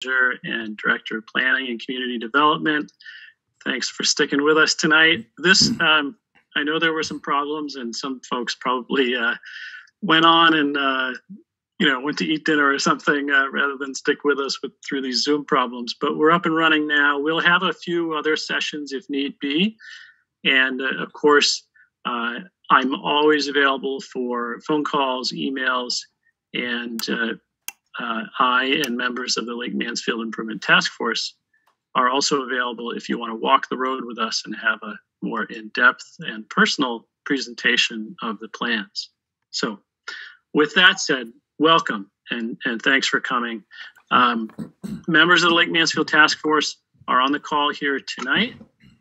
and Director of Planning and Community Development. Thanks for sticking with us tonight. I know there were some problems, and some folks probably went on and went to eat dinner or something rather than stick with us through these Zoom problems. But we're up and running now. We'll have a few other sessions if need be, and of course, I'm always available for phone calls, emails, and I and members of the Lake Mansfield Improvement Task Force are also available if you want to walk the road with us and have a more in-depth and personal presentation of the plans. So with that said, welcome and thanks for coming. Members of the Lake Mansfield Task Force are on the call here tonight,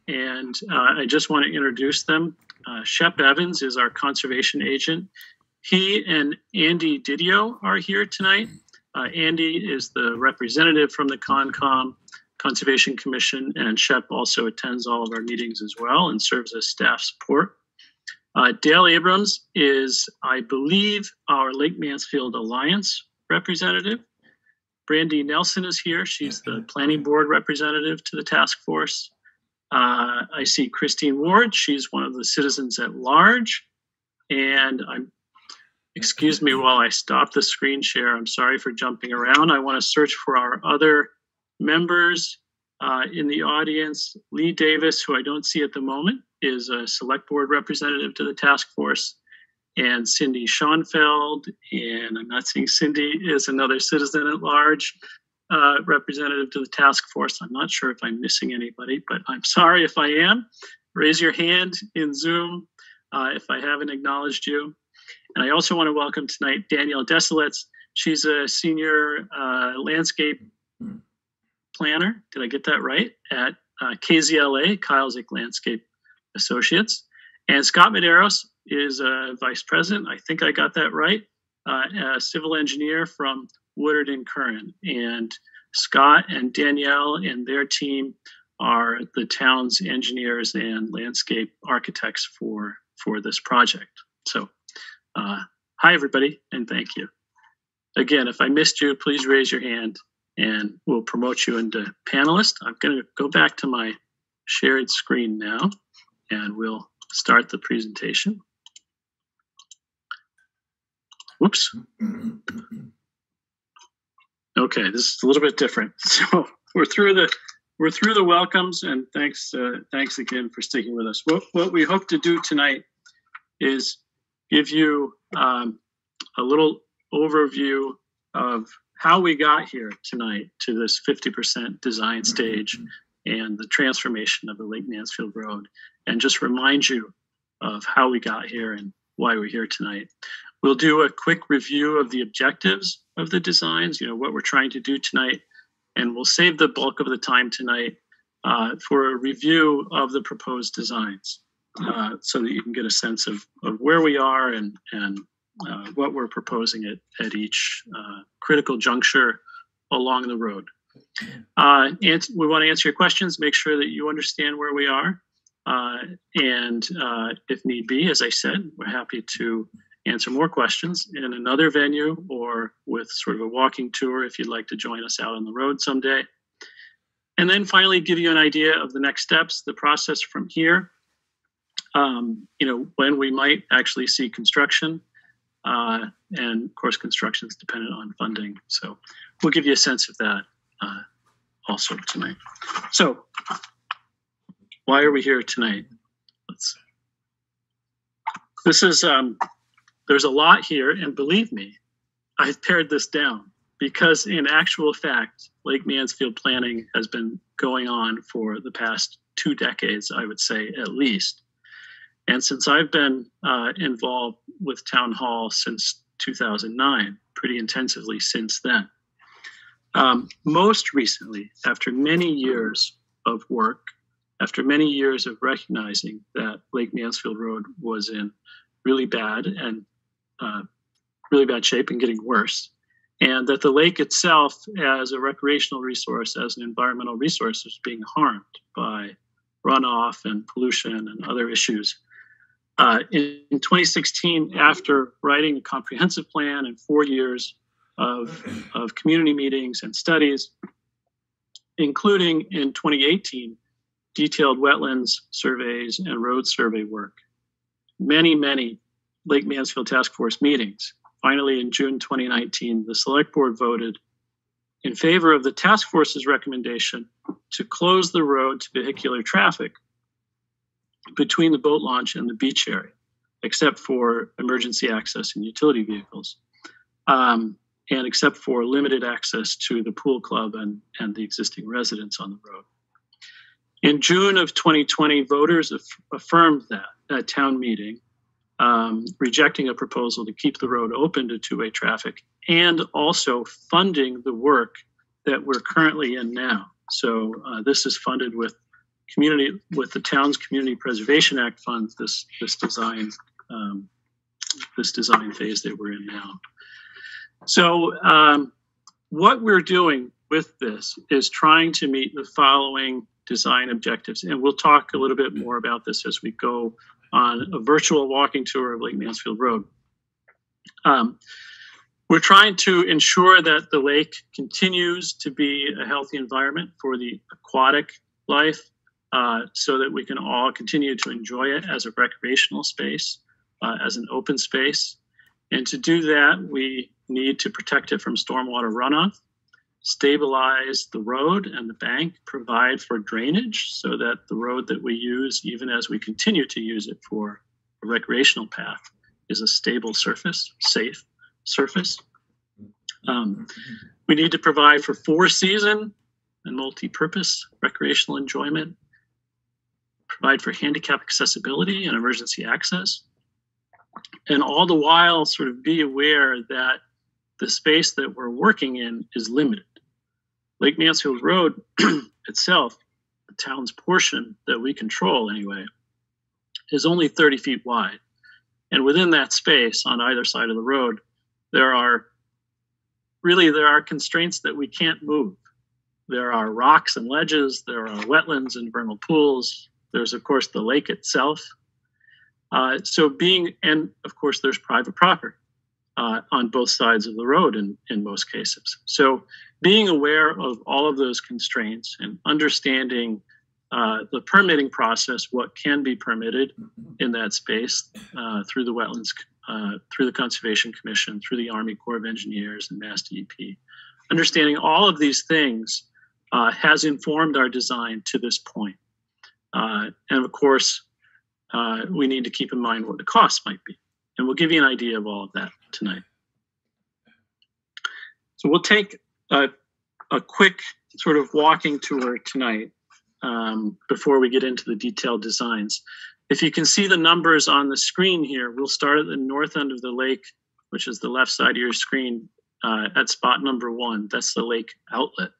and I just want to introduce them. Shep Evans is our conservation agent. He and Andy Didio are here tonight. Andy is the representative from the Conservation Commission, and Shep also attends all of our meetings as well and serves as staff support. Dale Abrams is, I believe, our Lake Mansfield Alliance representative. Brandy Nelson is here. She's the planning board representative to the task force. I see Christine Ward. She's one of the citizens at large. And excuse me while I stop the screen share. I'm sorry for jumping around. I want to search for our other members in the audience. Lee Davis, who I don't see at the moment, is a select board representative to the task force. And Cindy Schoenfeld, and I'm not seeing Cindy, is another citizen at large representative to the task force. I'm not sure if I'm missing anybody, but I'm sorry if I am. Raise your hand in Zoom if I haven't acknowledged you. And I also want to welcome tonight Danielle Desilets. She's a senior landscape planner. Did I get that right? At KZLA, Kyle's Landscape Associates. And Scott Medeiros is a vice president. I think I got that right. A civil engineer from Woodard and Curran. And Scott and Danielle and their team are the town's engineers and landscape architects for this project. So hi, everybody, and thank you. Again, if I missed you, please raise your hand and we'll promote you into panelist. I'm going to go back to my shared screen now and we'll start the presentation. Whoops. Okay, this is a little bit different. So we're through the welcomes, and thanks again for sticking with us. What we hope to do tonight is give you a little overview of how we got here tonight to this 50% design stage and the transformation of the Lake Mansfield Road, and just remind you of how we got here and why we're here tonight. We'll do a quick review of the objectives of the designs, what we're trying to do tonight, and we'll save the bulk of the time tonight for a review of the proposed designs so that you can get a sense of where we are and what we're proposing at each critical juncture along the road. And we want to answer your questions, make sure that you understand where we are. And if need be, as I said, we're happy to answer more questions in another venue or with sort of a walking tour if you'd like to join us out on the road someday. And then finally give you an idea of the next steps, the process from here, when we might actually see construction. And of course, construction is dependent on funding. So we'll give you a sense of that also tonight. So why are we here tonight? There's a lot here, and believe me, I've pared this down because in actual fact, Lake Mansfield planning has been going on for the past 2 decades, I would say at least. And since I've been involved with Town Hall since 2009, pretty intensively since then. Most recently, after many years of work, after many years of recognizing that Lake Mansfield Road was in really bad shape and getting worse, and that the lake itself as a recreational resource, as an environmental resource, is being harmed by runoff and pollution and other issues. In 2016, after writing a comprehensive plan and 4 years of community meetings and studies, including in 2018, detailed wetlands surveys and road survey work. Many Lake Mansfield Task Force meetings. Finally, in June 2019, the Select Board voted in favor of the task force's recommendation to close the road to vehicular traffic between the boat launch and the beach area, except for emergency access and utility vehicles, and except for limited access to the pool club and the existing residents on the road. In June of 2020, voters affirmed that at town meeting, rejecting a proposal to keep the road open to two-way traffic and also funding the work that we're currently in now. So this is funded with the town's Community Preservation Act funds, this design phase that we're in now. So what we're doing with this is trying to meet the following design objectives. And we'll talk a little bit more about this as we go on a virtual walking tour of Lake Mansfield Road. We're trying to ensure that the lake continues to be a healthy environment for the aquatic life, so that we can all continue to enjoy it as a recreational space, as an open space. And to do that, we need to protect it from stormwater runoff, stabilize the road and the bank, provide for drainage so that the road that we use, even as we continue to use it for a recreational path, is a stable surface, safe surface. We need to provide for four-season and multi-purpose recreational enjoyment, provide for handicap accessibility and emergency access, and all the while sort of be aware that the space that we're working in is limited. Lake Mansfield Road itself, the town's portion that we control anyway, is only 30 feet wide. And within that space on either side of the road, there are constraints that we can't move. There are rocks and ledges, there are wetlands and vernal pools. There's, of course, the lake itself. And of course, there's private property on both sides of the road in most cases. So being aware of all of those constraints and understanding the permitting process, what can be permitted in that space through the wetlands, through the Conservation Commission, through the Army Corps of Engineers and Mass DEP. Understanding all of these things has informed our design to this point. And of course, we need to keep in mind what the costs might be. And we'll give you an idea of all of that tonight. So we'll take a quick sort of walking tour tonight before we get into the detailed designs. If you can see the numbers on the screen here, we'll start at the north end of the lake, which is the left side of your screen at spot number 1. That's the lake outlet.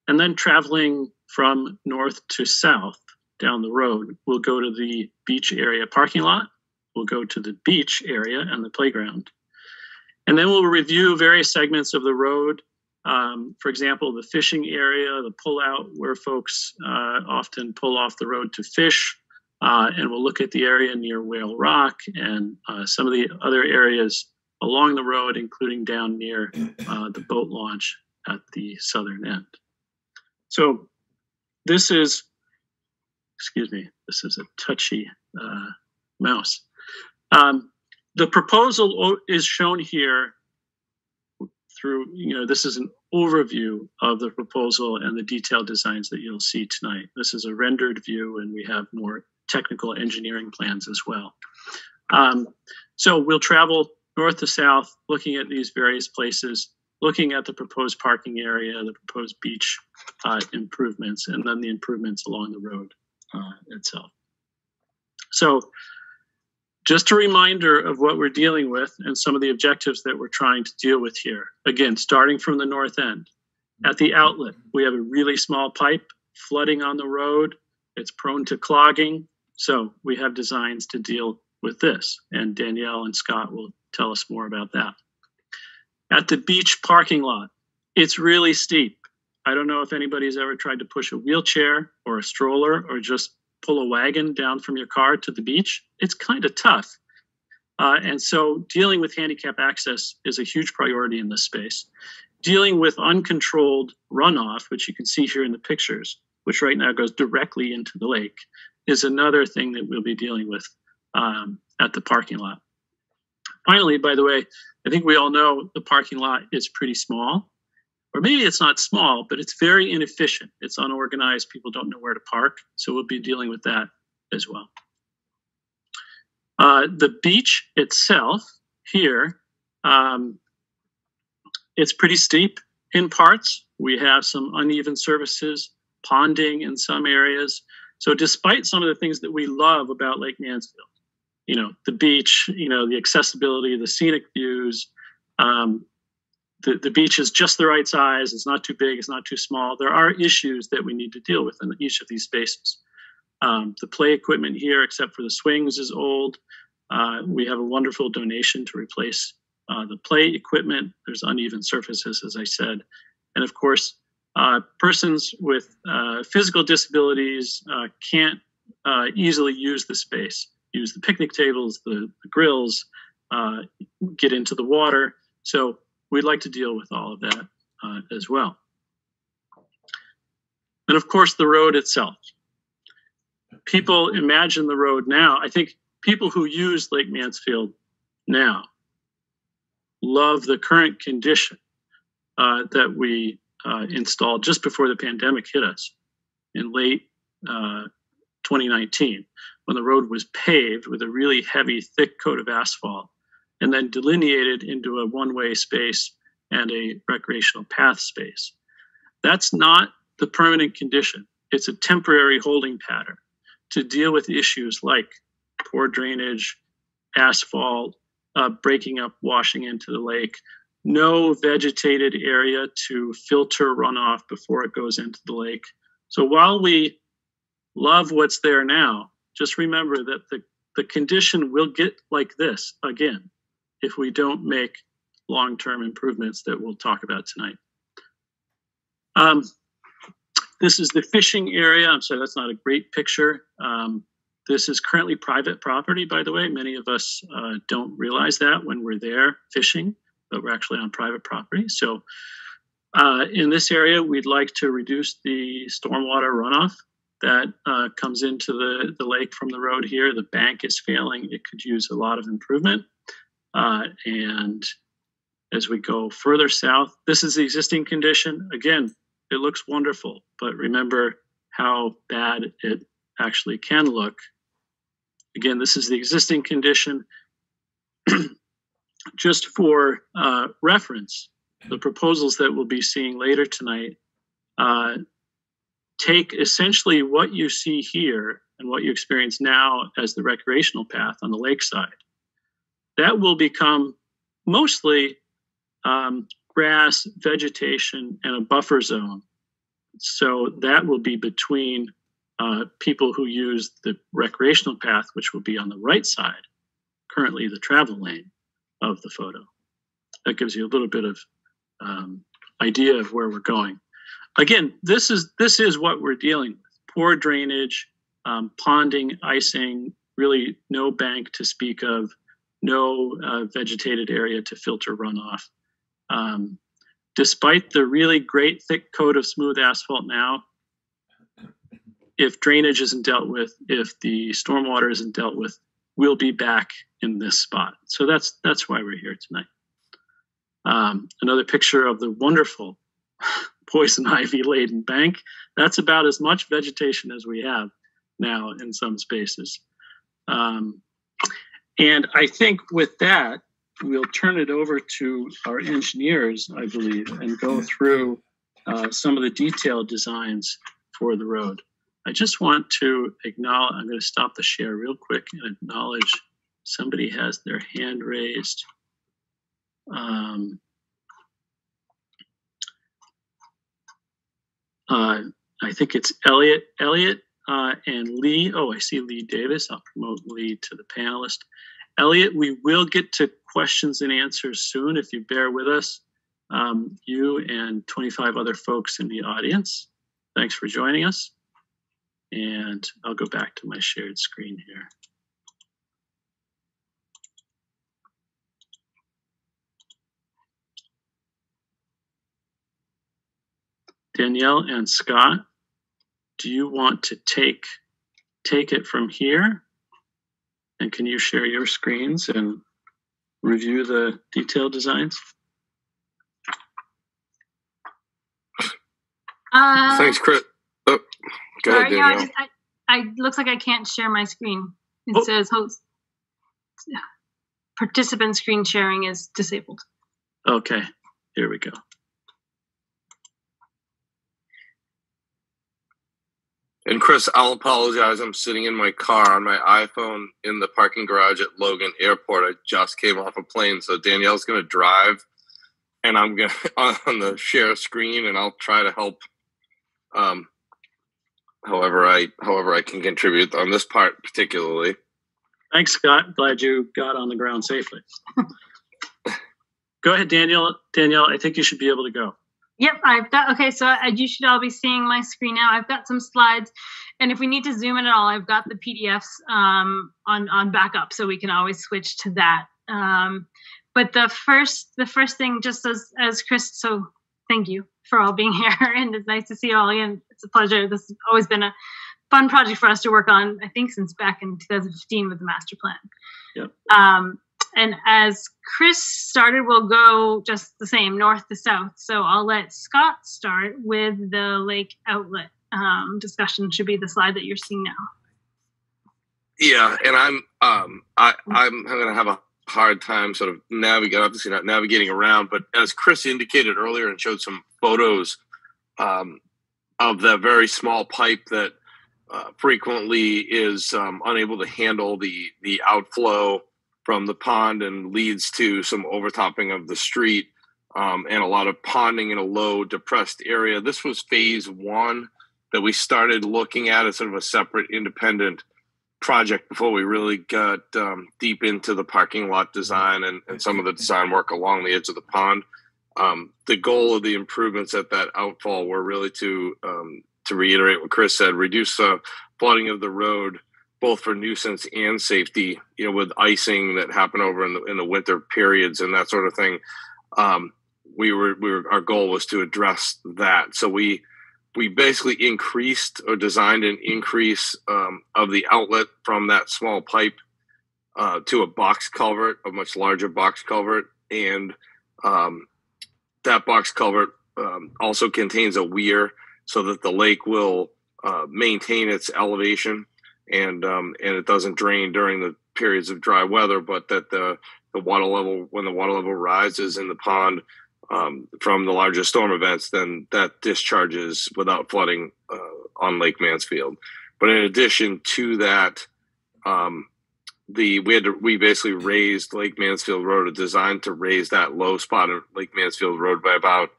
And then traveling from north to south down the road, we'll go to the beach area parking lot. We'll go to the beach area and the playground. And then we'll review various segments of the road. For example, the fishing area, the pullout where folks often pull off the road to fish. And we'll look at the area near Whale Rock and some of the other areas along the road, including down near the boat launch at the southern end. So this is a touchy mouse. The proposal is shown here through, this is an overview of the proposal and the detailed designs that you'll see tonight. This is a rendered view, and we have more technical engineering plans as well. So we'll travel north to south, looking at these various places, looking at the proposed parking area, the proposed beach improvements, and then the improvements along the road itself. So just a reminder of what we're dealing with and some of the objectives that we're trying to deal with here. Again, starting from the north end. At the outlet, we have a really small pipe flooding on the road. It's prone to clogging. So we have designs to deal with this. And Danielle and Scott will tell us more about that. At the beach parking lot, it's really steep. I don't know if anybody's ever tried to push a wheelchair or a stroller or just pull a wagon down from your car to the beach. It's kind of tough. And so dealing with handicap access is a huge priority in this space. dealing with uncontrolled runoff, which you can see here in the pictures, which right now goes directly into the lake, is another thing that we'll be dealing with at the parking lot. Finally, by the way, I think we all know the parking lot is pretty small, or maybe it's not small, but it's very inefficient. It's unorganized. People don't know where to park. So we'll be dealing with that as well. The beach itself here, it's pretty steep in parts. We have some uneven surfaces, ponding in some areas. So despite some of the things that we love about Lake Mansfield, you know, the beach, you know, the accessibility, the scenic views, the beach is just the right size. It's not too big. It's not too small. There are issues that we need to deal with in each of these spaces. The play equipment here, except for the swings, is old. We have a wonderful donation to replace the play equipment. There's uneven surfaces, as I said. And of course, persons with physical disabilities can't easily use the space, use the picnic tables, the grills, get into the water. So we'd like to deal with all of that as well. And of course, the road itself. People imagine the road now. I think people who use Lake Mansfield now love the current condition that we installed just before the pandemic hit us in late 2019, when the road was paved with a really heavy, thick coat of asphalt, and then delineated into a one-way space and a recreational path space. That's not the permanent condition. It's a temporary holding pattern to deal with issues like poor drainage, asphalt, breaking up, washing into the lake, no vegetated area to filter runoff before it goes into the lake. So while we love what's there now, just remember that the condition will get like this again if we don't make long-term improvements that we'll talk about tonight. This is the fishing area. I'm sorry, that's not a great picture. This is currently private property, by the way. Many of us don't realize that when we're there fishing, but we're actually on private property. So in this area, we'd like to reduce the stormwater runoff that comes into the lake from the road here. The bank is failing. It could use a lot of improvement. And as we go further south, this is the existing condition. Again, it looks wonderful, but remember how bad it actually can look. Again, this is the existing condition. Just for reference, the proposals that we'll be seeing later tonight take essentially what you see here and what you experience now as the recreational path on the lakeside. That will become mostly grass, vegetation, and a buffer zone. So that will be between people who use the recreational path, which will be on the right side, currently the travel lane of the photo. That gives you a little bit of idea of where we're going. Again, this is what we're dealing with. Poor drainage, ponding, icing, really no bank to speak of, no vegetated area to filter runoff. Despite the really great thick coat of smooth asphalt now, if drainage isn't dealt with, if the stormwater isn't dealt with, we'll be back in this spot. So that's why we're here tonight. Another picture of the wonderful poison ivy laden bank. That's about as much vegetation as we have now in some spaces. And I think with that, we'll turn it over to our engineers, I believe, and go through some of the detailed designs for the road. I just want to acknowledge, I'm going to stop the share real quick and acknowledge somebody has their hand raised. I think it's Elliot and Lee. Oh, I see Lee Davis. I'll promote Lee to the panelist. Elliot, we will get to questions and answers soon if you bear with us. You and 25 other folks in the audience. Thanks for joining us. And I'll go back to my shared screen here. Danielle and Scott, do you want to take it from here? And can you share your screens and review the detailed designs? Thanks, Chris. Oh, go ahead, Danielle. Yeah, I looks like I can't share my screen. It says host participant screen sharing is disabled. Okay, here we go. And Chris, I'll apologize. I'm sitting in my car on my iPhone in the parking garage at Logan Airport. I just came off a plane, so Danielle's going to drive, and I'm going to on the share screen, and I'll try to help however I can contribute on this part particularly. Thanks, Scott. Glad you got on the ground safely. Go ahead, Danielle. Danielle, I think you should be able to go. Yep, I've got, okay, so you should all be seeing my screen now. I've got some slides, and if we need to zoom in at all, I've got the PDFs on backup, so we can always switch to that. But the first thing, just as Chris, so thank you for all being here, and it's nice to see you all again. It's a pleasure. This has always been a fun project for us to work on, I think since back in 2015 with the master plan. Yep. And as Chris started, we'll go just the same, north to south. So I'll let Scott start with the lake outlet discussion. Should be the slide that you're seeing now. Yeah, and I'm going to have a hard time sort of navigating around. But as Chris indicated earlier and showed some photos of the very small pipe that frequently is unable to handle the outflow from the pond and leads to some overtopping of the street and a lot of ponding in a low depressed area. This was phase one that we started looking at as sort of a separate independent project before we really got deep into the parking lot design and some of the design work along the edge of the pond. The goal of the improvements at that outfall were really to reiterate what Chris said, reduce the flooding of the road, both for nuisance and safety, with icing that happened over in the winter periods and that sort of thing. Our goal was to address that. So we basically increased or designed an increase of the outlet from that small pipe to a box culvert, a much larger box culvert. And that box culvert also contains a weir so that the lake will maintain its elevation and it doesn't drain during the periods of dry weather, but that the water level, when the water level rises in the pond from the larger storm events, then that discharges without flooding on Lake Mansfield. But in addition to that, we basically raised Lake Mansfield Road, a design to raise that low spot of Lake Mansfield Road by about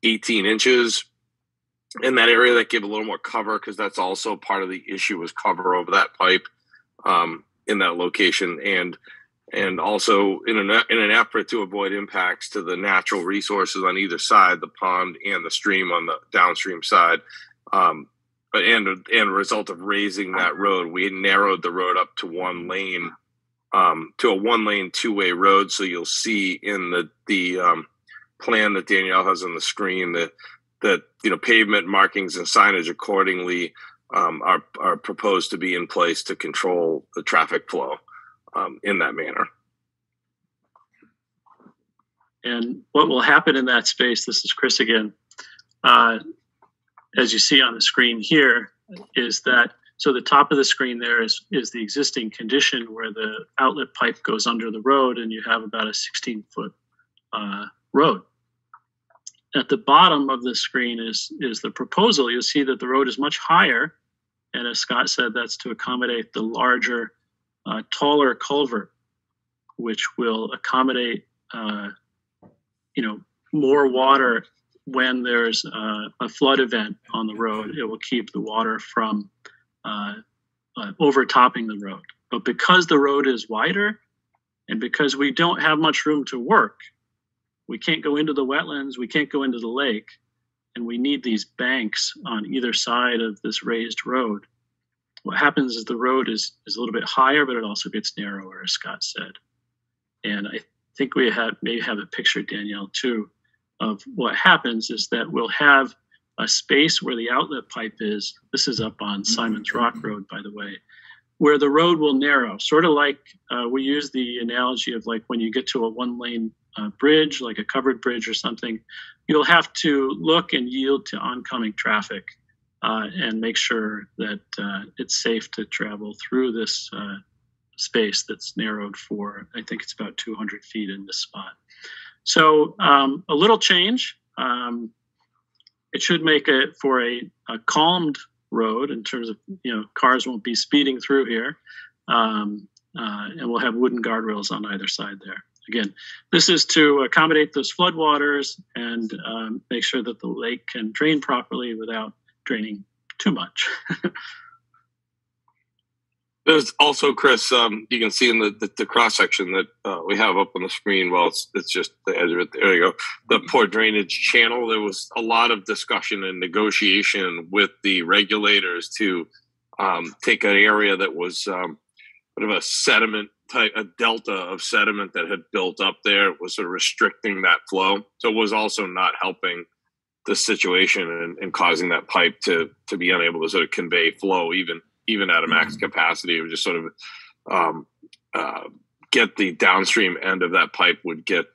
18 inches. In that area, that gave a little more cover because that's also part of the issue, was cover over that pipe in that location, and also in an effort to avoid impacts to the natural resources on either side, the pond and the stream on the downstream side. But a result of raising that road, we narrowed the road up to one lane, to a one-lane two-way road. So you'll see in the plan that Danielle has on the screen that pavement markings and signage accordingly are proposed to be in place to control the traffic flow in that manner. And what will happen in that space, this is Chris again, as you see on the screen here, is that, so the top of the screen there is the existing condition where the outlet pipe goes under the road and you have about a 16-foot road. At the bottom of the screen is the proposal. You'll see that the road is much higher. And as Scott said, that's to accommodate the larger, taller culvert, which will accommodate, more water when there's a flood event on the road. It will keep the water from overtopping the road. But because the road is wider and because we don't have much room to work, we can't go into the wetlands, we can't go into the lake, and we need these banks on either side of this raised road. What happens is the road is a little bit higher, but it also gets narrower, as Scott said. And I think we may have a picture, Danielle, too, of what happens is that we'll have a space where the outlet pipe is. This is up on Simon's Rock Road, by the way, where the road will narrow, sort of like we use the analogy of like when you get to a one-lane bridge, like a covered bridge or something, you'll have to look and yield to oncoming traffic and make sure that it's safe to travel through this space that's narrowed for, I think it's about 200 feet in this spot. So a little change. It should make it for a calmed road in terms of, cars won't be speeding through here. And we'll have wooden guardrails on either side there. Again, this is to accommodate those floodwaters and make sure that the lake can drain properly without draining too much. There's also, Chris, you can see in the cross section that we have up on the screen. Well, it's just the edge of it. There you go. The poor drainage channel. There was a lot of discussion and negotiation with the regulators to take an area that was sort of a sediment type, a delta of sediment that had built up there. It was sort of restricting that flow. So it was also not helping the situation and causing that pipe to be unable to sort of convey flow even at a max capacity. It would just sort of get the downstream end of that pipe would get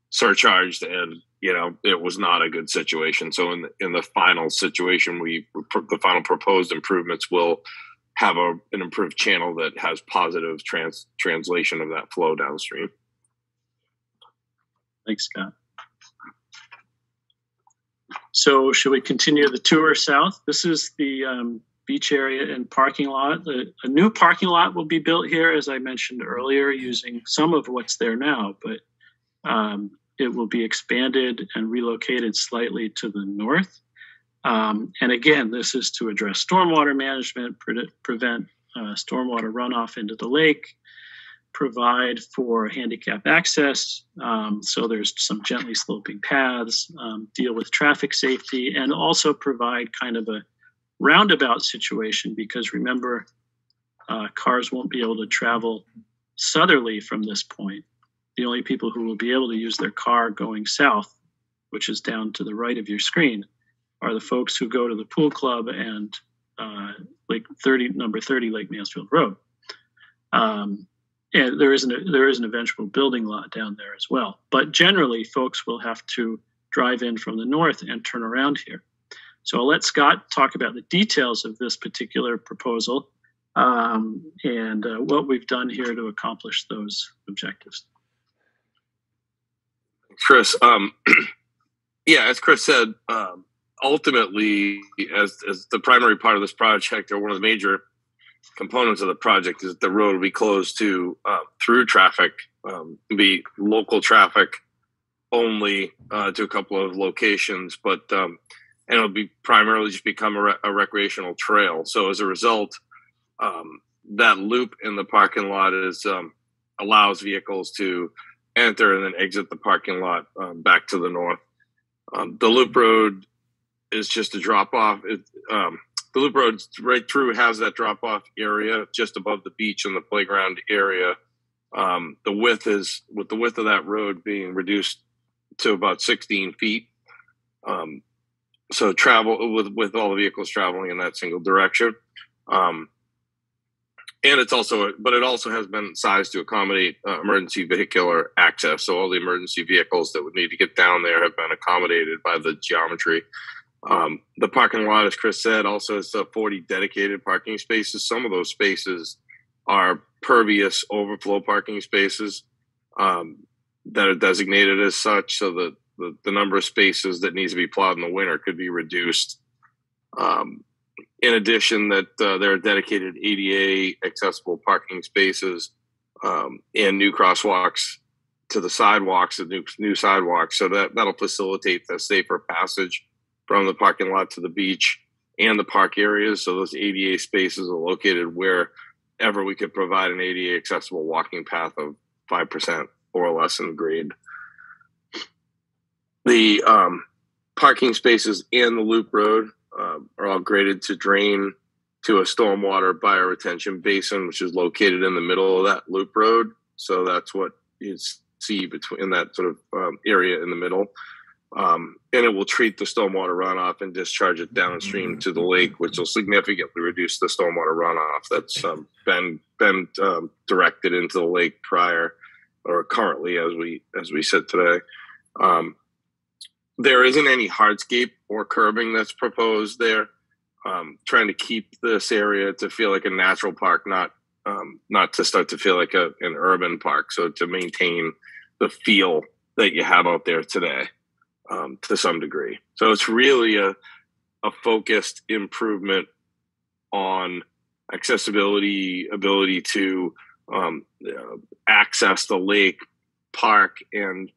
surcharged, and it was not a good situation. So in the final situation, the final proposed improvements will have an improved channel that has positive translation of that flow downstream. Thanks, Scott. So should we continue the tour south? This is the beach area and parking lot. A new parking lot will be built here, as I mentioned earlier, using some of what's there now, but it will be expanded and relocated slightly to the north. And again, this is to address stormwater management, prevent stormwater runoff into the lake, provide for handicap access. So there's some gently sloping paths, deal with traffic safety, and also provide kind of a roundabout situation, because remember, cars won't be able to travel southerly from this point. The only people who will be able to use their car going south, which is down to the right of your screen, are the folks who go to the pool club and number 30 Lake Mansfield Road. And there is an eventual building lot down there as well. But generally, folks will have to drive in from the north and turn around here. So I'll let Scott talk about the details of this particular proposal and what we've done here to accomplish those objectives. Chris, as Chris said, ultimately, as the primary part of this project, or one of the major components of the project, is that the road will be closed to through traffic, be local traffic only to a couple of locations, but and it'll be primarily just become a recreational trail. So as a result, that loop in the parking lot allows vehicles to enter and then exit the parking lot back to the north. The loop road is just a drop off. The loop road right through has that drop off area just above the beach and the playground area. The width of that road being reduced to about 16 feet. So travel with all the vehicles traveling in that single direction. And it also has been sized to accommodate emergency vehicular access. So all the emergency vehicles that would need to get down there have been accommodated by the geometry. The parking lot, as Chris said, also has 40 dedicated parking spaces. Some of those spaces are pervious overflow parking spaces that are designated as such, so that the number of spaces that needs to be plowed in the winter could be reduced. In addition, that there are dedicated ADA accessible parking spaces and new crosswalks to the sidewalks, and new sidewalks, so that'll facilitate the safer passage from the parking lot to the beach and the park areas. So those ADA spaces are located wherever we could provide an ADA accessible walking path of 5% or less in grade. The parking spaces and the loop road are all graded to drain to a stormwater bioretention basin, which is located in the middle of that loop road. So that's what you see in that sort of area in the middle. And it will treat the stormwater runoff and discharge it downstream to the lake, which will significantly reduce the stormwater runoff that's been directed into the lake prior or currently, as we said today. There isn't any hardscape or curbing that's proposed there. Trying to keep this area to feel like a natural park, not to start to feel like an urban park. So to maintain the feel that you have out there today. To some degree. So it's really a focused improvement on accessibility, ability to access the lake, park, and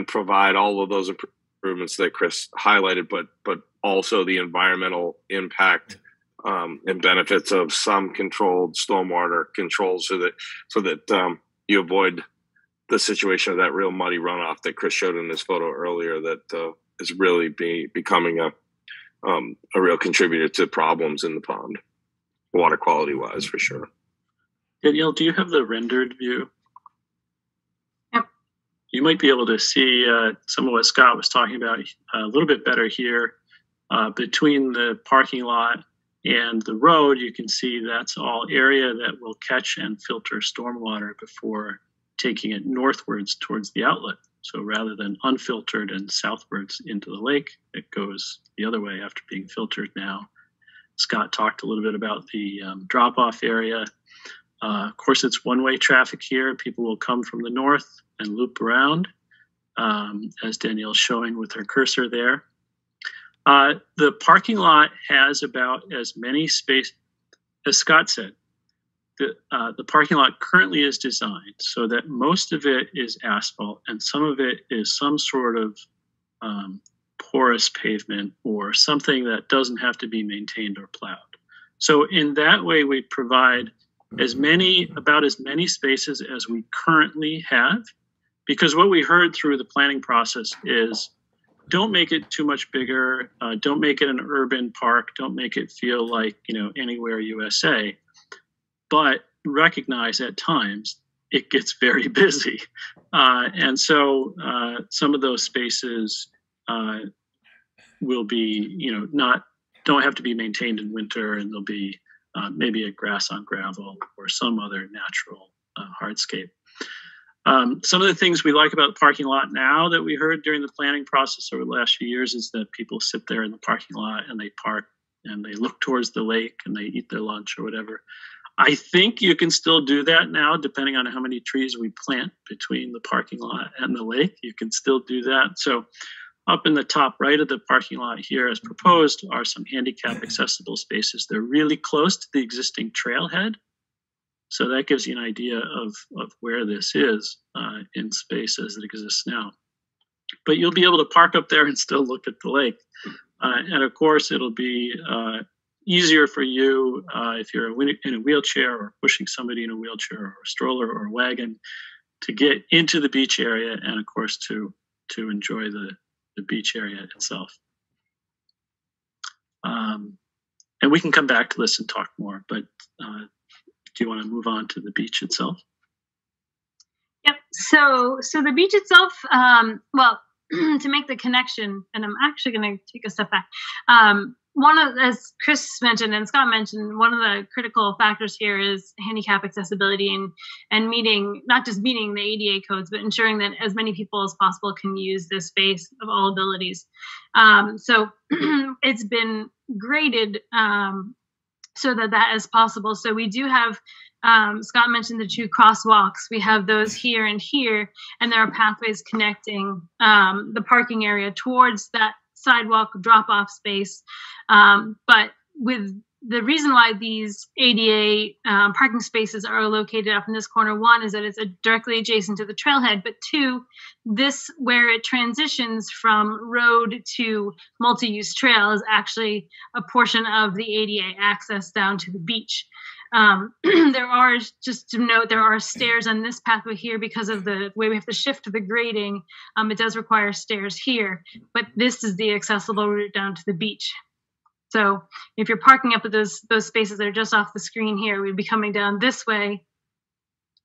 provide all of those improvements that Chris highlighted, but also the environmental impact and benefits of some controlled stormwater control so that you avoid the situation of that real muddy runoff that Chris showed in his photo earlier that is really becoming a real contributor to problems in the pond, water quality wise, for sure. Danielle, do you have the rendered view? Yep. You might be able to see some of what Scott was talking about a little bit better here. Between the parking lot and the road, you can see that's all area that will catch and filter stormwater before taking it northwards towards the outlet. So rather than unfiltered and southwards into the lake, it goes the other way after being filtered now. Scott talked a little bit about the drop-off area. Of course, it's one-way traffic here. People will come from the north and loop around, as Danielle's showing with her cursor there. The parking lot has about as many space, as Scott said. The parking lot currently is designed so that most of it is asphalt and some of it is some sort of porous pavement or something that doesn't have to be maintained or plowed. So in that way, we provide about as many spaces as we currently have, because what we heard through the planning process is don't make it too much bigger. Don't make it an urban park. Don't make it feel like, anywhere USA. But recognize at times it gets very busy. And so some of those spaces will be, don't have to be maintained in winter, and there'll be maybe a grass on gravel or some other natural hardscape. Some of the things we like about the parking lot now that we heard during the planning process over the last few years is that people sit there in the parking lot and they park and they look towards the lake and they eat their lunch or whatever. I think you can still do that now, depending on how many trees we plant between the parking lot and the lake. You can still do that. So up in the top right of the parking lot here, as proposed, are some handicap accessible spaces. They're really close to the existing trailhead. So that gives you an idea of where this is in space as it exists now. But you'll be able to park up there and still look at the lake. And of course, it'll be easier for you if you're in a wheelchair or pushing somebody in a wheelchair or a stroller or a wagon to get into the beach area and, of course, to enjoy the beach area itself. And we can come back to this and talk more, but do you want to move on to the beach itself? Yep. So the beach itself, to make the connection, and I'm actually going to take a step back. As Chris mentioned and Scott mentioned, one of the critical factors here is handicap accessibility and not just meeting the ADA codes, but ensuring that as many people as possible can use this space of all abilities. So it's been graded so that is possible. So we do have, Scott mentioned the 2 crosswalks. We have those here and here, and there are pathways connecting the parking area towards that sidewalk drop-off space. But with the reason why these ADA parking spaces are located up in this corner, one is that it's directly adjacent to the trailhead, but 2, this where it transitions from road to multi-use trail is actually a portion of the ADA access down to the beach. There are, just to note, there are stairs on this pathway here because of the way we have to shift the grading. It does require stairs here, but this is the accessible route down to the beach. So if you're parking up at those spaces that are just off the screen here, we'd be coming down this way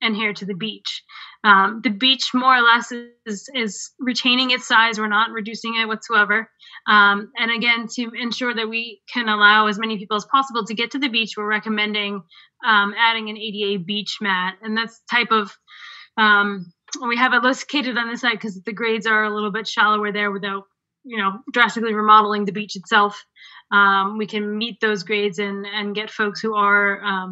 and here to the beach. The beach more or less is retaining its size. We're not reducing it whatsoever. And again, to ensure that we can allow as many people as possible to get to the beach, we're recommending adding an ADA beach mat. And that's type of, we have it located on this side because the grades are a little bit shallower there without, drastically remodeling the beach itself. We can meet those grades and get folks who are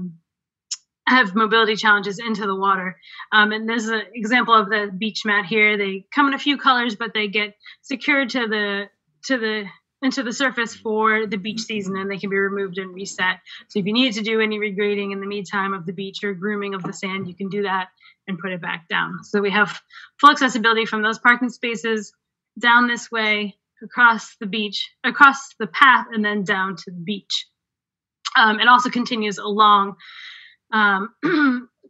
have mobility challenges into the water. And there's an example of the beach mat here. They come in a few colors, but they get secured into the surface for the beach season, and they can be removed and reset. So if you need to do any regrading in the meantime of the beach or grooming of the sand, you can do that and put it back down. So we have full accessibility from those parking spaces down this way, across the beach, across the path, and then down to the beach. It also continues along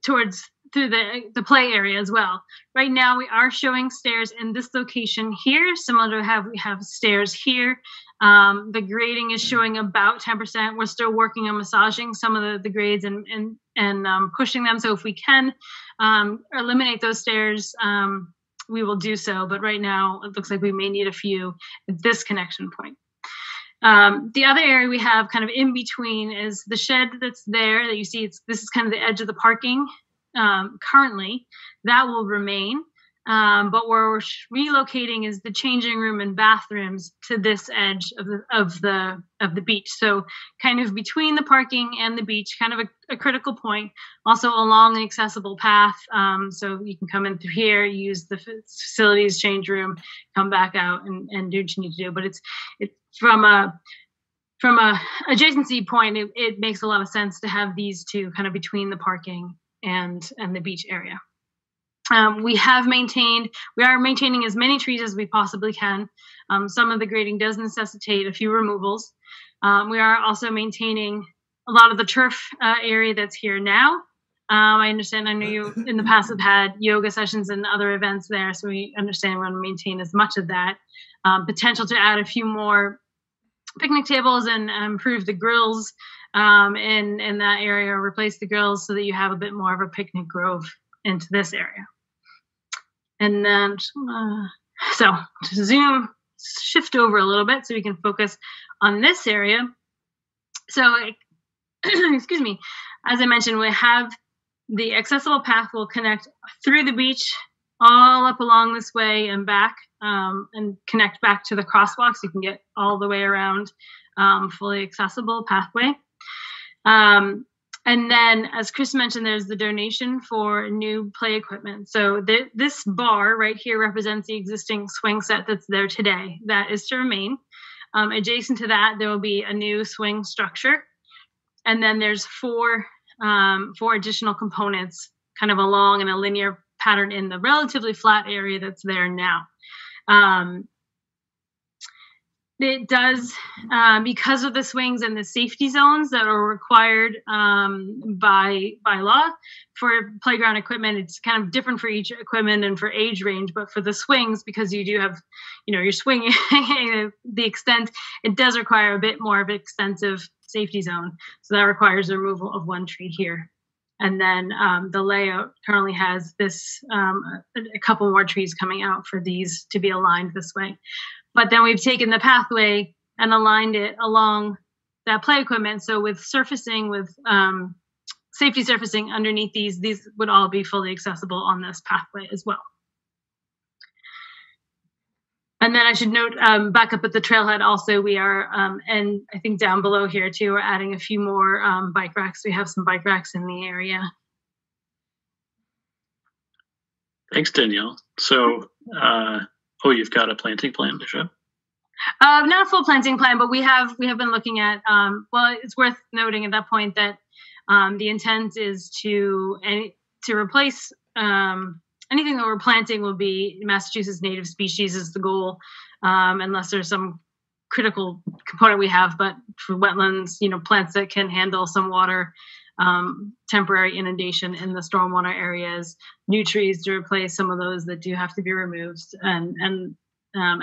through the play area as well. Right now we are showing stairs in this location here, similar to how we have stairs here. The grading is showing about 10%. We're still working on massaging some of the grades and pushing them. So if we can eliminate those stairs, we will do so. But right now it looks like we may need a few at this connection point. The other area we have kind of in between is the shed that's there that you see. This is kind of the edge of the parking currently. That will remain. But where we're relocating is the changing room and bathrooms to this edge of the beach. So kind of between the parking and the beach, kind of a critical point. Also along an accessible path. So you can come in through here, use the facilities change room, come back out and do what you need to do. But it's from a adjacency point, it makes a lot of sense to have these two kind of between the parking and the beach area. We are maintaining as many trees as we possibly can. Some of the grading does necessitate a few removals. We are also maintaining a lot of the turf area that's here now. I understand, I know you in the past have had yoga sessions and other events there, so we understand we want to maintain as much of that. Potential to add a few more picnic tables and improve the grills in that area, or replace the grills so that you have a bit more of a picnic grove into this area. And then, so to shift over a little bit so we can focus on this area. So, excuse me, as I mentioned, we have the accessible path will connect through the beach, all up along this way and back, and connect back to the crosswalk so you can get all the way around, fully accessible pathway. And then, as Chris mentioned, there's the donation for new play equipment. So this bar right here represents the existing swing set that's there today. That is to remain. Adjacent to that, there will be a new swing structure. And then there's four additional components kind of along in a linear pattern in the relatively flat area that's there now. It does, because of the swings and the safety zones that are required by law for playground equipment. It's kind of different for each equipment and for age range, but for the swings, because you do have, you're swinging the extent, it does require a bit more of an extensive safety zone. So that requires the removal of one tree here. And then the layout currently has this, a couple more trees coming out for these to be aligned this way. But then we've taken the pathway and aligned it along that play equipment. So with surfacing, with safety surfacing underneath these would all be fully accessible on this pathway as well. And then I should note, back up at the trailhead also, we are, and I think down below here too, we're adding a few more bike racks. We have some bike racks in the area. Thanks, Danielle. So, you've got a planting plan to show? Not a full planting plan, but we have been looking at, well, it's worth noting at that point that the intent is to replace anything that we're planting will be Massachusetts native species is the goal, unless there's some critical component we have, but for wetlands, plants that can handle some water, temporary inundation in the stormwater areas, new trees to replace some of those that do have to be removed, and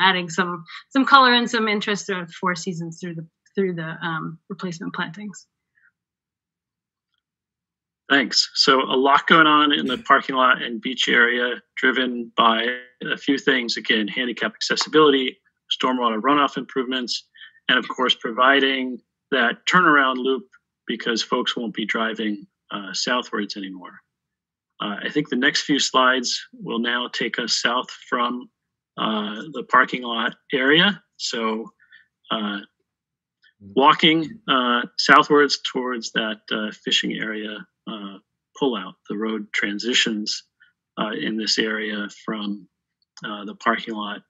adding some color and some interest throughout 4 seasons through the replacement plantings. Thanks. So a lot going on in the parking lot and beach area, driven by a few things. Again, handicap accessibility, stormwater runoff improvements, and of course, providing that turnaround loop because folks won't be driving southwards anymore. I think the next few slides will now take us south from the parking lot area. So walking southwards towards that fishing area pullout, the road transitions in this area from the parking lot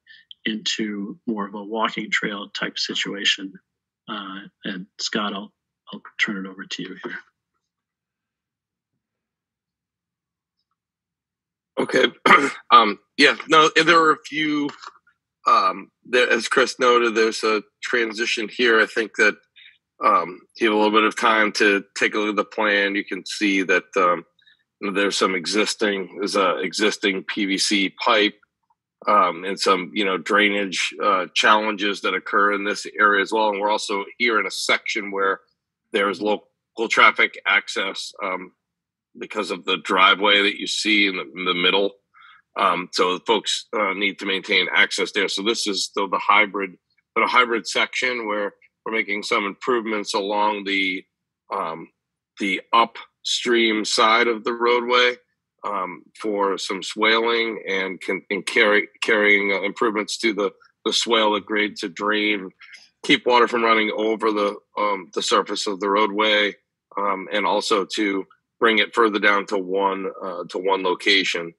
into more of a walking trail type situation. And Scott, I'll turn it over to you here. Okay. Yeah, no, there are a few, as Chris noted, there's a transition here. I think that if you have a little bit of time to take a look at the plan, you can see that there's existing PVC pipe and some, drainage challenges that occur in this area as well. And we're also here in a section where there's local traffic access because of the driveway that you see in the middle. So folks need to maintain access there. So this is the hybrid section where we're making some improvements along the upstream side of the roadway for some swaling and carrying improvements to the swale that grades to drain, keep water from running over the surface of the roadway, and also to bring it further down to one location.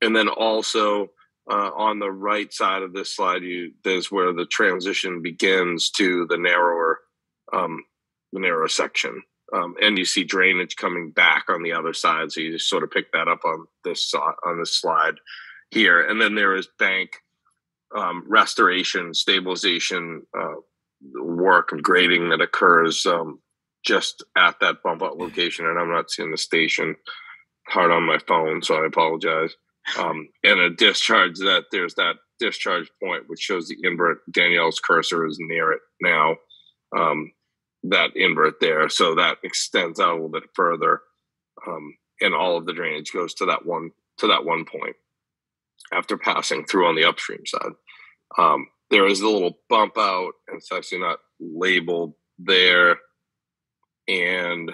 And then also on the right side of this slide, there's where the transition begins to the narrower section. And you see drainage coming back on the other side. So you just sort of pick that up on this slide here. And then there is bank restoration, stabilization work and grading that occurs just at that bump out location. And I'm not seeing the station hard on my phone, so I apologize. And a discharge there's that discharge point, which shows the invert. Danielle's cursor is near it now. That invert there. So that extends out a little bit further. And all of the drainage goes to that one point after passing through on the upstream side. There is a little bump out, and it's actually not labeled there. And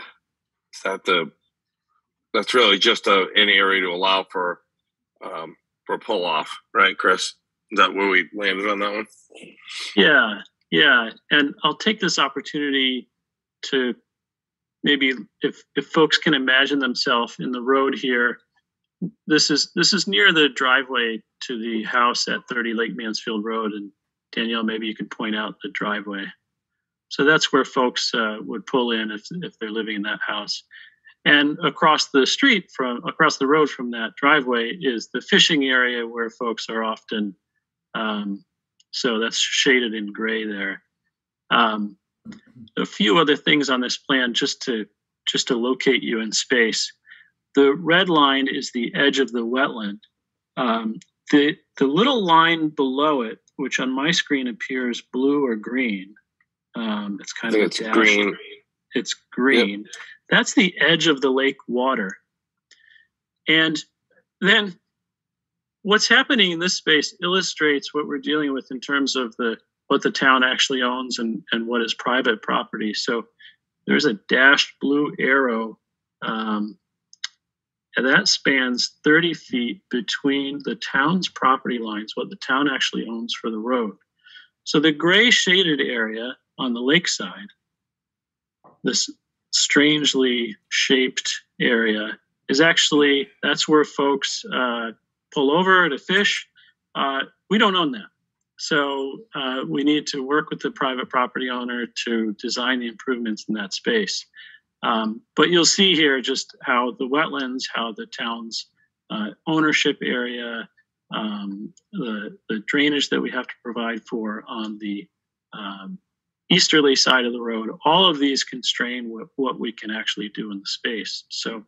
that's really just an area to allow for pull off, right, Chris? Is that where we landed on that one? Yeah. And I'll take this opportunity to maybe, if folks can imagine themselves in the road here, this is near the driveway to the house at 30 Lake Mansfield Road. And Danielle, maybe you can point out the driveway. So that's where folks would pull in if they're living in that house. And across the road from that driveway is the fishing area where folks are often. So that's shaded in gray there. A few other things on this plan, just to locate you in space. The red line is the edge of the wetland. The little line below it, which on my screen appears blue or green, it's kind of a dash green. It's green. Yep. That's the edge of the lake water. And then what's happening in this space illustrates what we're dealing with in terms of what the town actually owns and what is private property. So there's a dashed blue arrow and that spans 30 feet between the town's property lines, what the town actually owns for the road. So the gray shaded area on the lakeside, this strangely shaped area, is actually, that's where folks pull over to fish. We don't own that. So we need to work with the private property owner to design the improvements in that space. But you'll see here just how the wetlands, how the town's ownership area, the drainage that we have to provide for on the easterly side of the road, all of these constrain what we can actually do in the space. So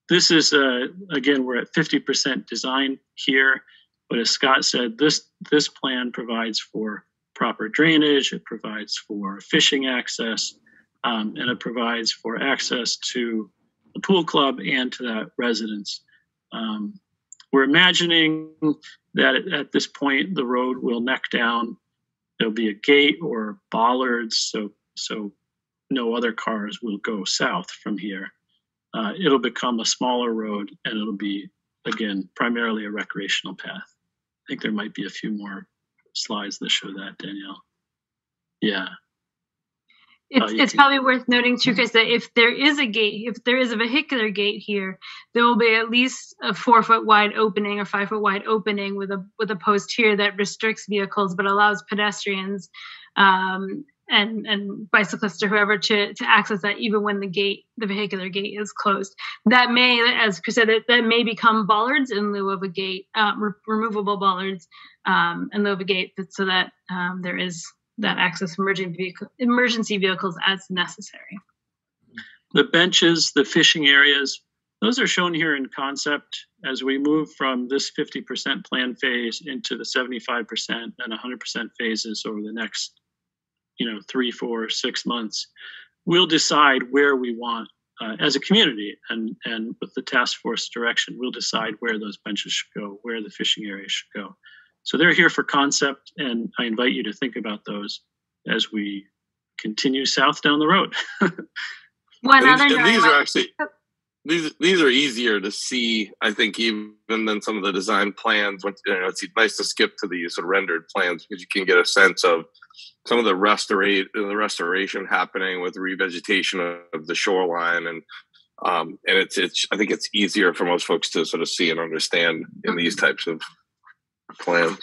this is, again, we're at 50% design here. But as Scott said, this plan provides for proper drainage. It provides for fishing access. and it provides for access to the pool club and to that residence. We're imagining that at this point the road will neck down. There'll be a gate or bollards, so no other cars will go south from here. It'll become a smaller road, and it'll be, again, primarily a recreational path. I think there might be a few more slides that show that, Danielle. Yeah. It's probably worth noting too, Chris, that if there is a gate, if there is a vehicular gate here, there will be at least a 4-foot wide opening or 5-foot wide opening with a post here that restricts vehicles but allows pedestrians and bicyclists or whoever to access that even when the vehicular gate is closed. That may, as Chris said, that may become bollards in lieu of a gate, removable bollards in lieu of a gate, so that there is that access emergency vehicles as necessary. The benches, the fishing areas, those are shown here in concept as we move from this 50% plan phase into the 75% and 100% phases over the next 3, 4, 6 months. We'll decide where we want as a community, and with the task force direction, we'll decide where those benches should go, where the fishing areas should go. So they're here for concept, and I invite you to think about those as we continue south down the road. These are easier to see, I think, even than some of the design plans. It's nice to skip to these sort of rendered plans because you can get a sense of some of the restoration happening with revegetation of the shoreline, and it's I think it's easier for most folks to sort of see and understand in these types of plans.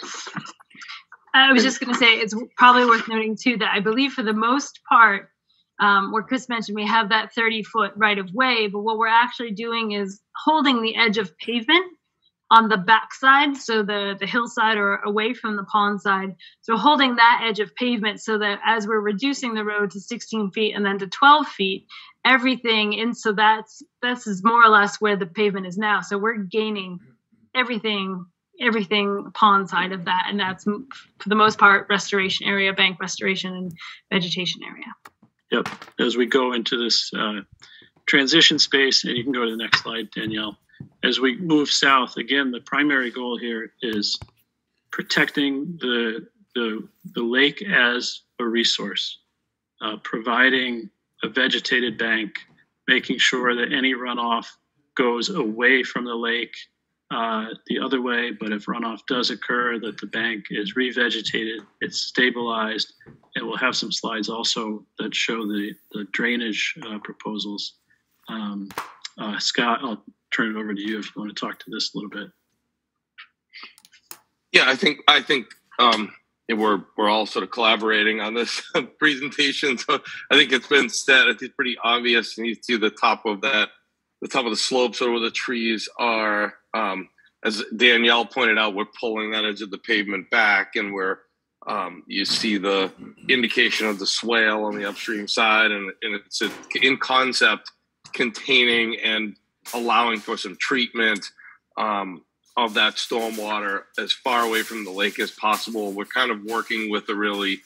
I was just going to say it's probably worth noting too that I believe for the most part, where Chris mentioned we have that 30-foot right of way, but what we're actually doing is holding the edge of pavement on the backside, so the hillside or away from the pond side. So holding that edge of pavement so that as we're reducing the road to 16 feet and then to 12 feet, everything in, so this is more or less where the pavement is now. So we're gaining everything pond side of that, and that's for the most part restoration area, bank restoration, and vegetation area. Yep. As we go into this transition space, and you can go to the next slide, Danielle. As we move south, again, the primary goal here is protecting the lake as a resource, providing a vegetated bank, making sure that any runoff goes away from the lake the other way, but if runoff does occur, that the bank is revegetated, it's stabilized, and we'll have some slides also that show the drainage proposals. Scott, I'll turn it over to you if you want to talk to this a little bit. Yeah, I think we're all sort of collaborating on this presentation. So I think it's been said. It's pretty obvious. And you see the top of the slopes where the trees are. As Danielle pointed out, we're pulling that edge of the pavement back, and you see the indication of the swale on the upstream side, and it's in concept containing and allowing for some treatment of that stormwater as far away from the lake as possible. We're kind of working with a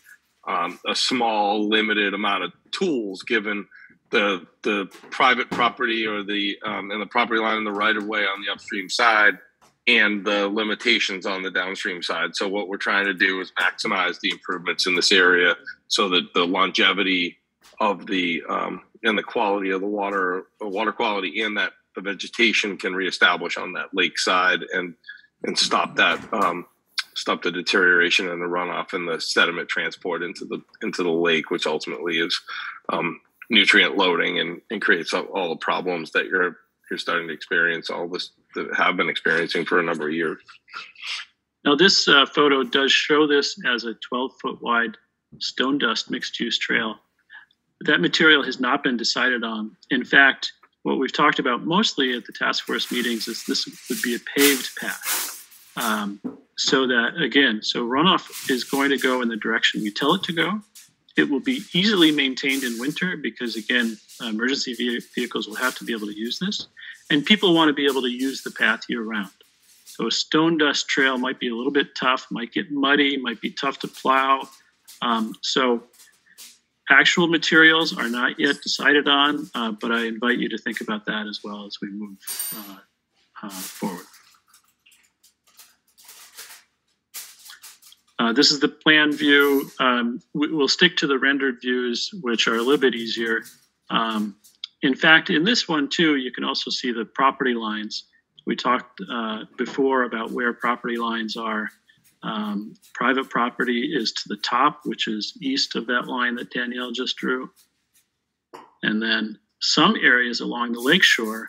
small, limited amount of tools, given the private property or and the property line in the right of way on the upstream side, and the limitations on the downstream side. So what we're trying to do is maximize the improvements in this area so that the longevity of and the quality of the water quality and that the vegetation can reestablish on that lake side and stop the deterioration and the runoff and the sediment transport into the lake, which ultimately is nutrient loading and creates all the problems that you're starting to experience, all this that have been experiencing for a number of years. Now this photo does show this as a 12-foot wide stone dust mixed use trail. That material has not been decided on. In fact, what we've talked about mostly at the task force meetings is this would be a paved path. So runoff is going to go in the direction we tell it to go. It will be easily maintained in winter because, again, emergency vehicles will have to be able to use this. And people want to be able to use the path year round. So a stone dust trail might be a little bit tough, might get muddy, might be tough to plow. So actual materials are not yet decided on, but I invite you to think about that as well as we move forward. This is the plan view. We'll stick to the rendered views, which are a little bit easier. In fact, in this one too, you can also see the property lines. We talked before about where property lines are. Private property is to the top, which is east of that line that Danielle just drew. And then some areas along the lakeshore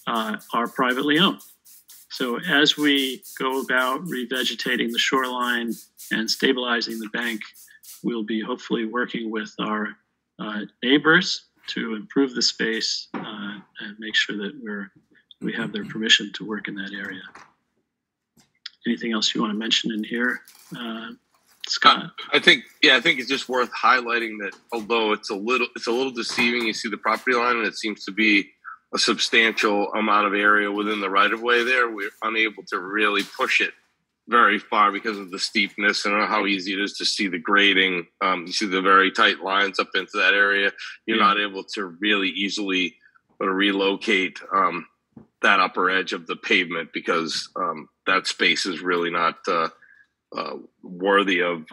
are privately owned. So as we go about revegetating the shoreline and stabilizing the bank, we'll be hopefully working with our neighbors to improve the space and make sure that we have their permission to work in that area. Anything else you want to mention in here, Scott? I think it's just worth highlighting that although it's a little deceiving, you see the property line and it seems to be a substantial amount of area within the right of way there. We're unable to really push it very far because of the steepness and how easy it is to see the grading. You see the very tight lines up into that area. You're not able to really easily relocate that upper edge of the pavement because that space is really not worthy of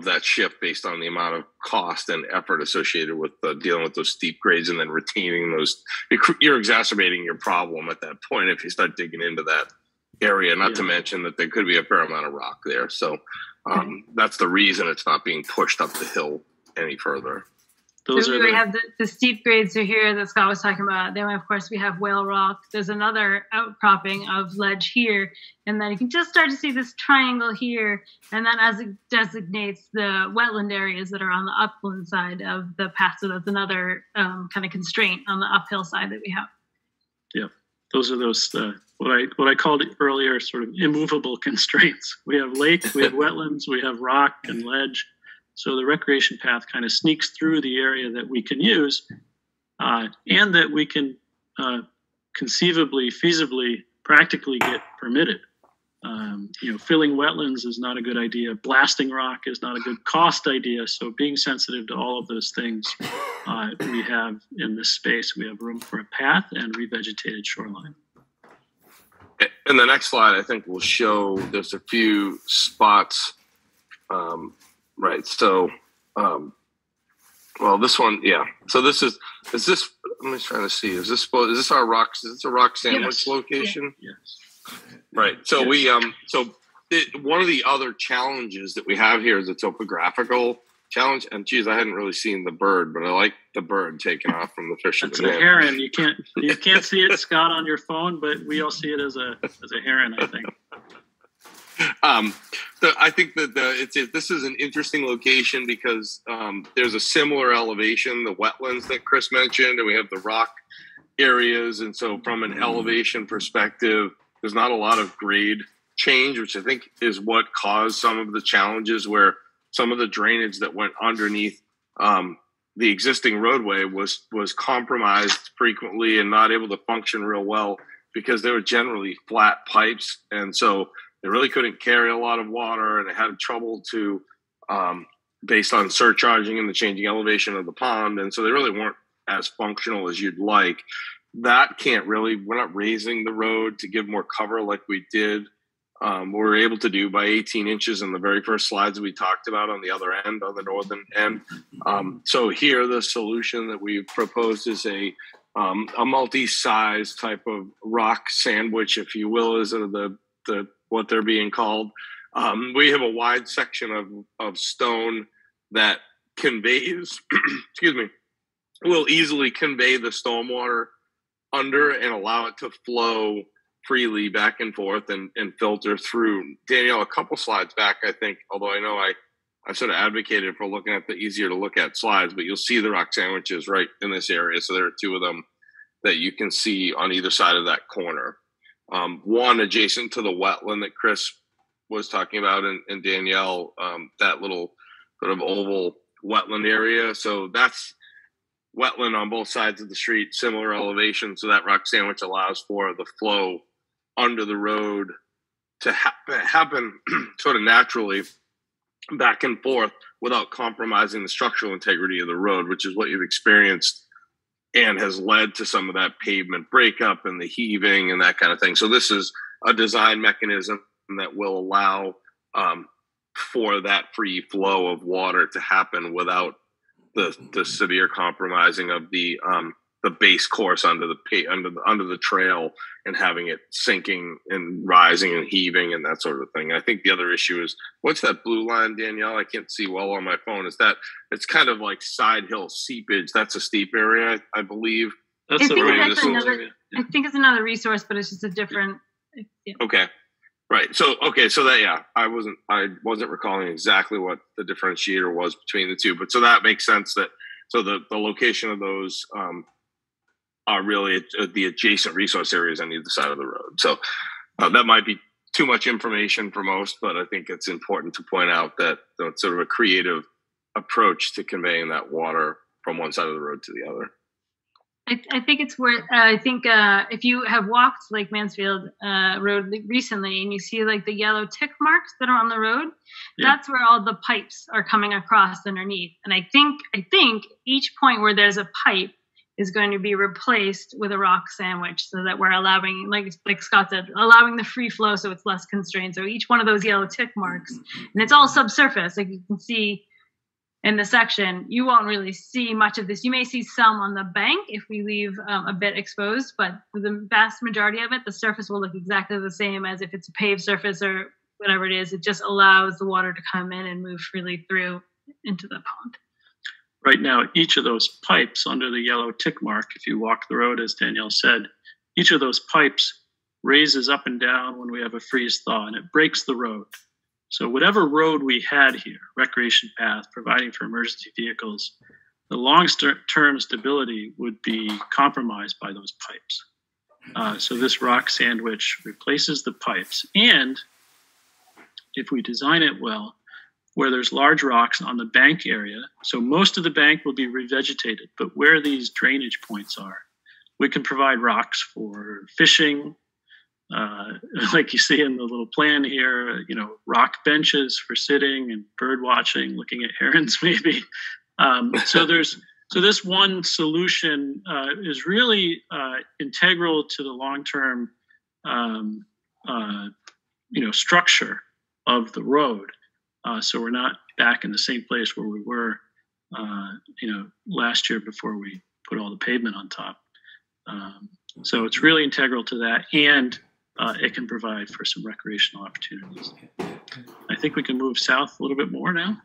that shift based on the amount of cost and effort associated with dealing with those steep grades and then retaining those. You're exacerbating your problem at that point if you start digging into that area, not to mention that there could be a fair amount of rock there. So that's the reason it's not being pushed up the hill any further. We have the steep grades are here that Scott was talking about. Then, of course, we have whale rock. There's another outcropping of ledge here. And then you can just start to see this triangle here. And then as it designates the wetland areas that are on the upland side of the path. So that's another kind of constraint on the uphill side that we have. Yeah, those are those, what I called earlier, sort of immovable constraints. We have lake, we have wetlands, we have rock and ledge. So the recreation path kind of sneaks through the area that we can use and that we can conceivably, feasibly, practically get permitted. Filling wetlands is not a good idea. Blasting rock is not a good cost idea. So being sensitive to all of those things we have in this space. We have room for a path and revegetated shoreline. In the next slide, I think we'll show there's a few spots. Right. So, this one, yeah. So is this, I'm just trying to see, is this our rocks? Is this a rock sandwich location? Yes. Right. So one of the other challenges that we have here is a topographical challenge. And geez, I hadn't really seen the bird, but I like the bird taking off from the fisherman. It's a heron. You can't see it, Scott, on your phone, but we all see it as a heron, I think. I think that this is an interesting location because there's a similar elevation, the wetlands that Chris mentioned, and we have the rock areas. And so from an elevation perspective, there's not a lot of grade change, which I think is what caused some of the challenges where some of the drainage that went underneath the existing roadway was compromised frequently and not able to function real well because they were generally flat pipes. And so they really couldn't carry a lot of water, and it had trouble to, based on surcharging and the changing elevation of the pond. And so they really weren't as functional as you'd like. That we're not raising the road to give more cover like we did. We were able to do by 18 inches in the very first slides we talked about on the other end, on the northern end. So here, the solution that we proposed is a multi-size type of rock sandwich, if you will, is the what they're being called. We have a wide section of stone that conveys, will easily convey the stormwater under and allow it to flow freely back and forth and filter through. Danielle, a couple slides back, I think, although I know I sort of advocated for looking at the easier to look at slides, but you'll see the rock sandwiches right in this area. So there are two of them that you can see on either side of that corner. One adjacent to the wetland that Chris was talking about and Danielle, that little sort of oval wetland area. So that's wetland on both sides of the street, similar elevation. So that rock sandwich allows for the flow under the road to happen sort of naturally back and forth without compromising the structural integrity of the road, which is what you've experienced and has led to some of that pavement breakup and the heaving and that kind of thing. So this is a design mechanism that will allow for that free flow of water to happen without the severe compromising of the base course under the trail and having it sinking and rising and heaving and that sort of thing. I think the other issue is, what's that blue line, Danielle? I can't see well on my phone. Is that it's kind of like side hill seepage? That's a steep area, I believe. I think it's another resource, but it's just a different. Yeah. Okay. Right. So that, I wasn't recalling exactly what the differentiator was between the two, but so that makes sense that, so the location of those, are really the adjacent resource areas on either side of the road. So that might be too much information for most, but I think it's important to point out that it's sort of a creative approach to conveying that water from one side of the road to the other. I think it's worth, if you have walked Lake Mansfield Road recently and you see like the yellow tick marks that are on the road, that's where all the pipes are coming across underneath. And I think each point where there's a pipe is going to be replaced with a rock sandwich so that we're allowing, like Scott said, allowing the free flow so it's less constrained. So each one of those yellow tick marks, and it's all subsurface, like you can see in the section, you won't really see much of this. You may see some on the bank if we leave a bit exposed, but for the vast majority of it, the surface will look exactly the same as if it's a paved surface or whatever it is. It just allows the water to come in and move freely through into the pond. Right now, each of those pipes under the yellow tick mark, if you walk the road, as Danielle said, each of those pipes raises up and down when we have a freeze thaw, and it breaks the road. So whatever road we had here, recreation path, providing for emergency vehicles, the long-term stability would be compromised by those pipes. So this rock sandwich replaces the pipes. And if we design it well, where there's large rocks on the bank area, so most of the bank will be revegetated, but where these drainage points are, we can provide rocks for fishing, like you see in the little plan here, rock benches for sitting and bird watching, looking at herons maybe. So this one solution is really integral to the long-term, structure of the road. So we're not back in the same place where we were, last year before we put all the pavement on top. So it's really integral to that, and it can provide for some recreational opportunities. I think we can move south a little bit more now.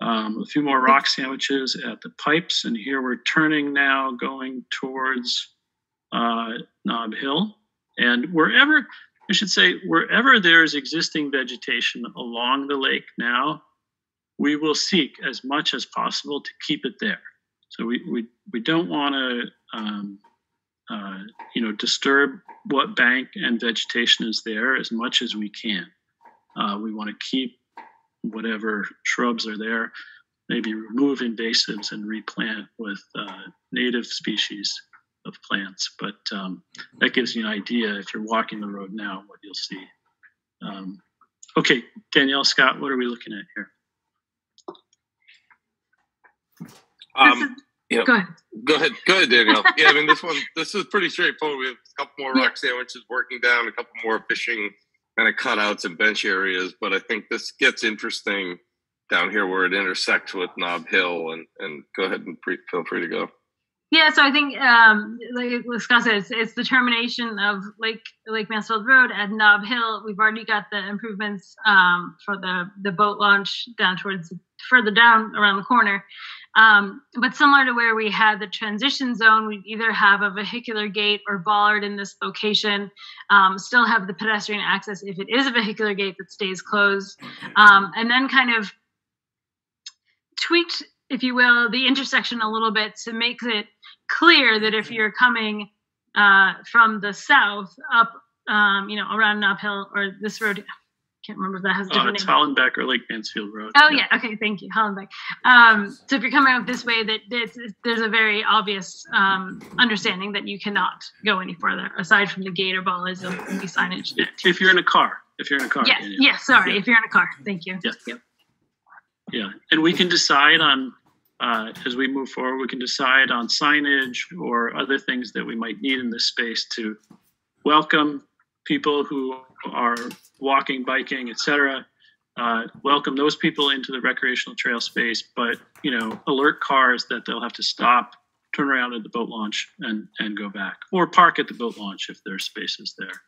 A few more rock sandwiches at the pipes, and here we're turning now, going towards Nob Hill, and wherever there's existing vegetation along the lake now, we will seek as much as possible to keep it there. So we don't want to, disturb what bank and vegetation is there as much as we can. We want to keep whatever shrubs are there, maybe remove invasives and replant with native species of plants, but that gives you an idea if you're walking the road now what you'll see. Okay, Danielle, Scott, what are we looking at here? Go ahead, Danielle. Yeah, I mean this is pretty straightforward. We have a couple more rock sandwiches working down, a couple more fishing kind of cutouts and bench areas, but I think this gets interesting down here where it intersects with Nob Hill, and go ahead and feel free to go. Yeah, so I think, like Scott said, it's the termination of Lake Mansfield Road at Nob Hill. We've already got the improvements for the boat launch down towards further down around the corner. But similar to where we had the transition zone, we either have a vehicular gate or bollard in this location, still have the pedestrian access if it is a vehicular gate that stays closed, and then kind of tweaked, if you will, the intersection a little bit to make it clear that if you're coming from the south up, around Nob Hill or this road, I can't remember if that has a different it's name. Hollenbeck or Lake Mansfield Road. Oh, yeah. Okay, thank you, Hollenbeck. So if you're coming up this way, that there's a very obvious understanding that you cannot go any further. Aside from the gate or bollards, there'll be signage there. If you're in a car. Yeah, sorry. Yeah. If you're in a car. Thank you. Yeah. Yep. Yeah, and we can decide on, as we move forward, we can decide on signage or other things that we might need in this space to welcome people who are walking, biking, etc. Welcome those people into the recreational trail space, but alert cars that they'll have to stop, turn around at the boat launch, and go back, or park at the boat launch if there's spaces there.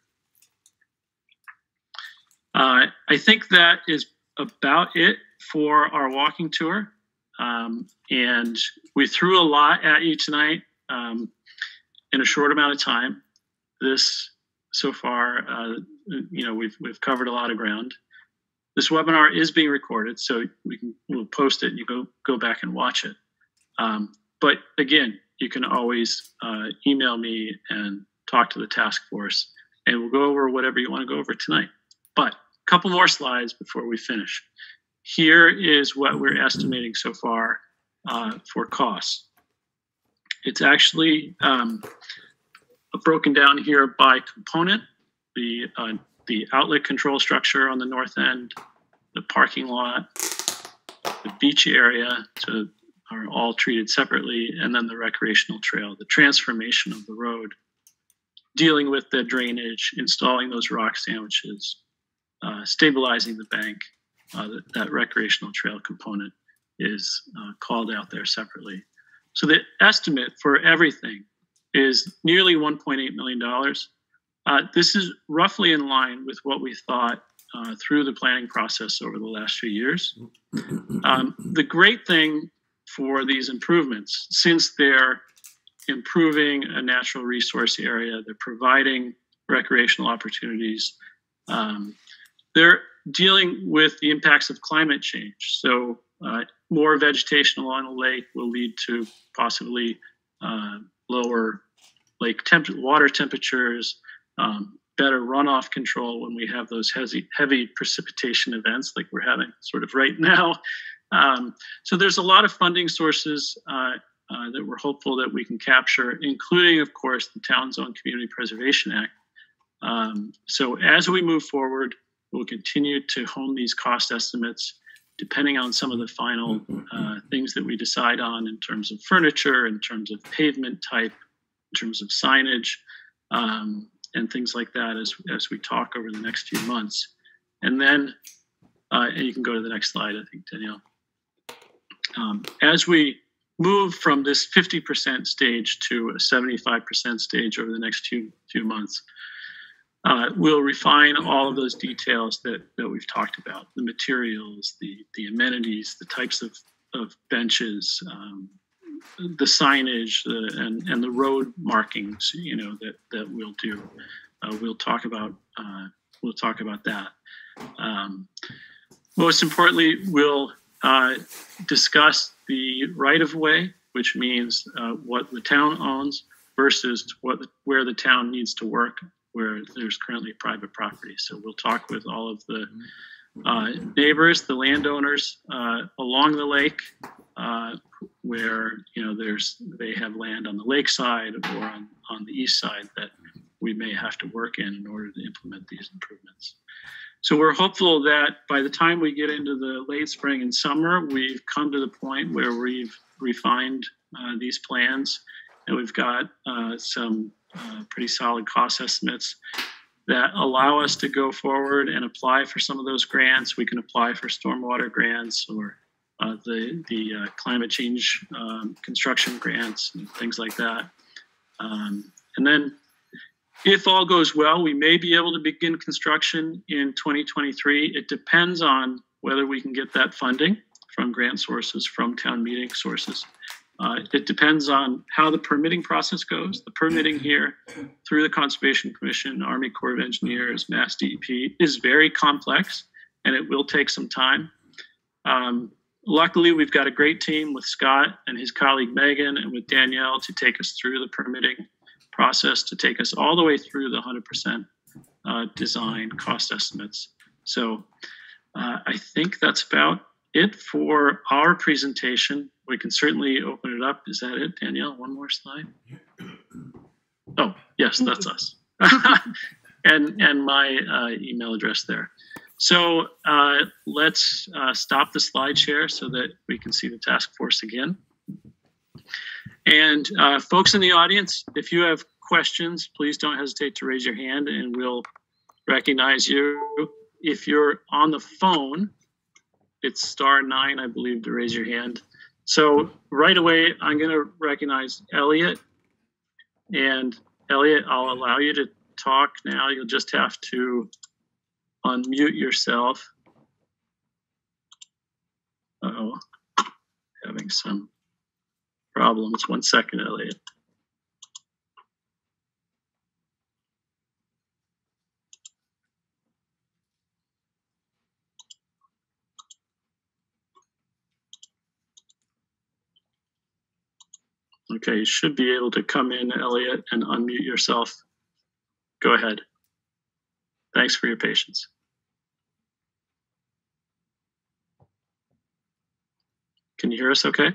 I think that is about it for our walking tour. And we threw a lot at you tonight in a short amount of time. This, so far, we've covered a lot of ground. This webinar is being recorded, so we'll post it and you go back and watch it. But again, you can always email me and talk to the task force, and we'll go over whatever you want to go over tonight. But a couple more slides before we finish. Here is what we're estimating so far for costs. It's actually broken down here by component. The outlet control structure on the north end, the parking lot, the beach area are all treated separately, and then the recreational trail, the transformation of the road, dealing with the drainage, installing those rock sandwiches, stabilizing the bank. That recreational trail component is called out there separately. So the estimate for everything is nearly $1.8 million. This is roughly in line with what we thought through the planning process over the last few years. The great thing for these improvements, since they're improving a natural resource area, they're providing recreational opportunities, they're dealing with the impacts of climate change. So more vegetation along the lake will lead to possibly lower lake water temperatures, better runoff control when we have those heavy precipitation events like we're having sort of right now. So there's a lot of funding sources that we're hopeful that we can capture, including, of course, the Town's Own Community Preservation Act. So as we move forward, we'll continue to hone these cost estimates depending on some of the final things that we decide on in terms of furniture, in terms of pavement type, in terms of signage, and things like that as we talk over the next few months. And then, and you can go to the next slide, I think, Danielle. As we move from this 50% stage to a 75% stage over the next few months, we'll refine all of those details that we've talked about, the materials, the amenities, the types of benches, the signage, and the road markings, that we'll do. We'll talk about that. Most importantly, we'll discuss the right-of-way, which means what the town owns versus where the town needs to work, where there's currently private property. So we'll talk with all of the neighbors, the landowners along the lake, where they have land on the lakeside or on the east side that we may have to work in order to implement these improvements. So we're hopeful that by the time we get into the late spring and summer, we've come to the point where we've refined these plans, and we've got some pretty solid cost estimates that allow us to go forward and apply for some of those grants. We can apply for stormwater grants or the climate change construction grants and things like that. And then if all goes well, we may be able to begin construction in 2023. It depends on whether we can get that funding from grant sources, from town meeting sources. It depends on how the permitting process goes. The permitting here through the Conservation Commission, Army Corps of Engineers, Mass DEP is very complex, and it will take some time. Luckily, we've got a great team with Scott and his colleague Megan and with Danielle to take us through the permitting process, to take us all the way through the 100% design cost estimates. So I think that's about it for our presentation. We can certainly open it up. Is that it, Danielle? One more slide. Oh, yes, that's us. and my email address there. So let's stop the slide share so that we can see the task force again. And folks in the audience, if you have questions, please don't hesitate to raise your hand and we'll recognize you. If you're on the phone, it's *9, I believe, to raise your hand. So right away, I'm going to recognize Elliot. And Elliot, I'll allow you to talk now. You'll just have to unmute yourself. Uh-oh, having some problems. 1 second, Elliot. Okay, you should be able to come in, Elliot, and unmute yourself. Go ahead. Thanks for your patience. Can you hear us okay?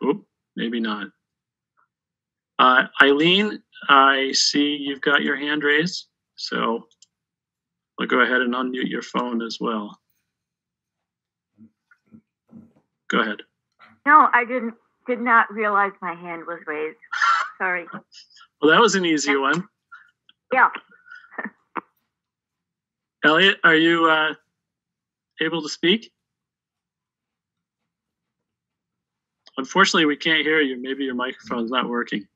Oh, maybe not. Eileen, I see you've got your hand raised, so I'll go ahead and unmute your phone as well. Go ahead. No, I did not realize my hand was raised. Sorry. Well, that was an easy one. Yeah. Elliot, are you able to speak? Unfortunately, we can't hear you. Maybe your microphone's not working.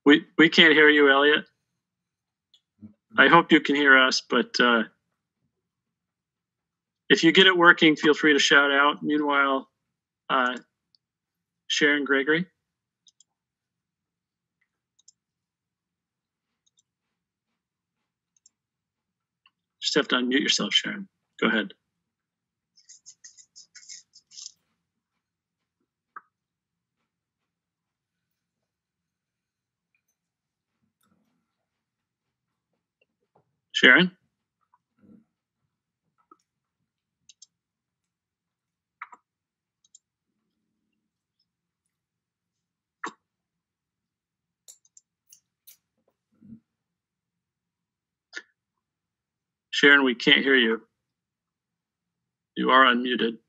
We can't hear you, Elliot. I hope you can hear us, but if you get it working, feel free to shout out. Meanwhile, Sharon Gregory. Just have to unmute yourself, Sharon. Go ahead. Sharon? Sharon, we can't hear you. You are unmuted.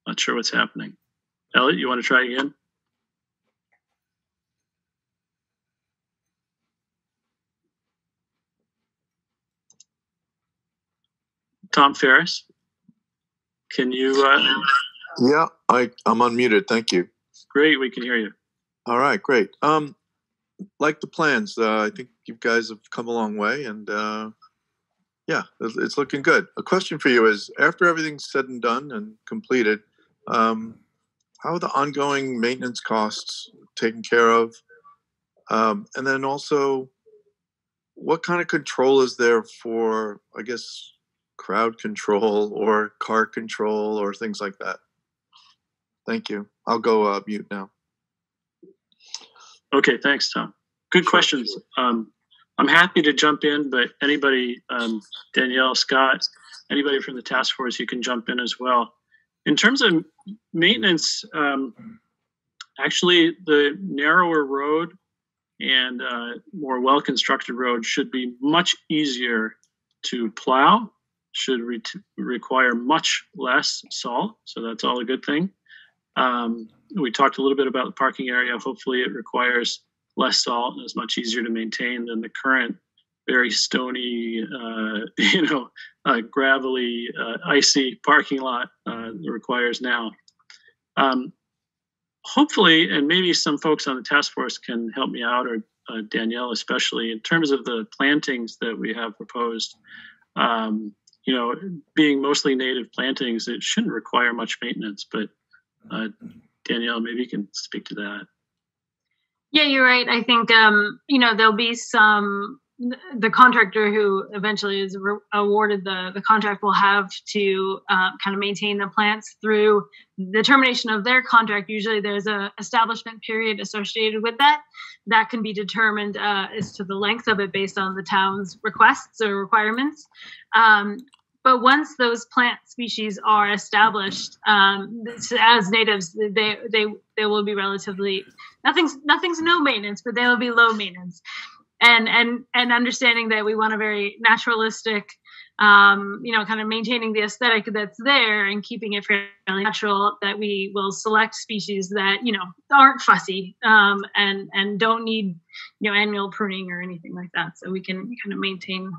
Not sure what's happening. Elliot, you want to try again? Tom Ferris, can you? Yeah, I'm unmuted. Thank you. Great, we can hear you. All right, great. Like the plans, I think you guys have come a long way, and yeah, it's looking good. A question for you is: after everything's said and done and completed, how are the ongoing maintenance costs taken care of? And then also, what kind of control is there for, I guess, crowd control or car control or things like that? Thank you. I'll go mute now. Okay, thanks, Tom. Good questions. I'm happy to jump in, but anybody, Danielle, Scott, anybody from the task force, you can jump in as well. In terms of maintenance, actually the narrower road and more well-constructed road should be much easier to plow, should require much less salt, so that's all a good thing. We talked a little bit about the parking area. Hopefully it requires less salt and is much easier to maintain than the current very stony, gravelly, icy parking lot requires now. Hopefully, and maybe some folks on the task force can help me out, or Danielle especially, in terms of the plantings that we have proposed. Being mostly native plantings, it shouldn't require much maintenance, but Danielle, maybe you can speak to that. Yeah, you're right. I think, there'll be the contractor who eventually is awarded the contract will have to kind of maintain the plants through the termination of their contract. Usually there's a establishment period associated with that. That can be determined as to the length of it based on the town's requests or requirements. But once those plant species are established as natives, they will be relatively nothing's no maintenance, but they will be low maintenance. And understanding that we want a very naturalistic, kind of maintaining the aesthetic that's there and keeping it fairly natural, that we will select species that, aren't fussy and don't need, annual pruning or anything like that. So we can kind of maintain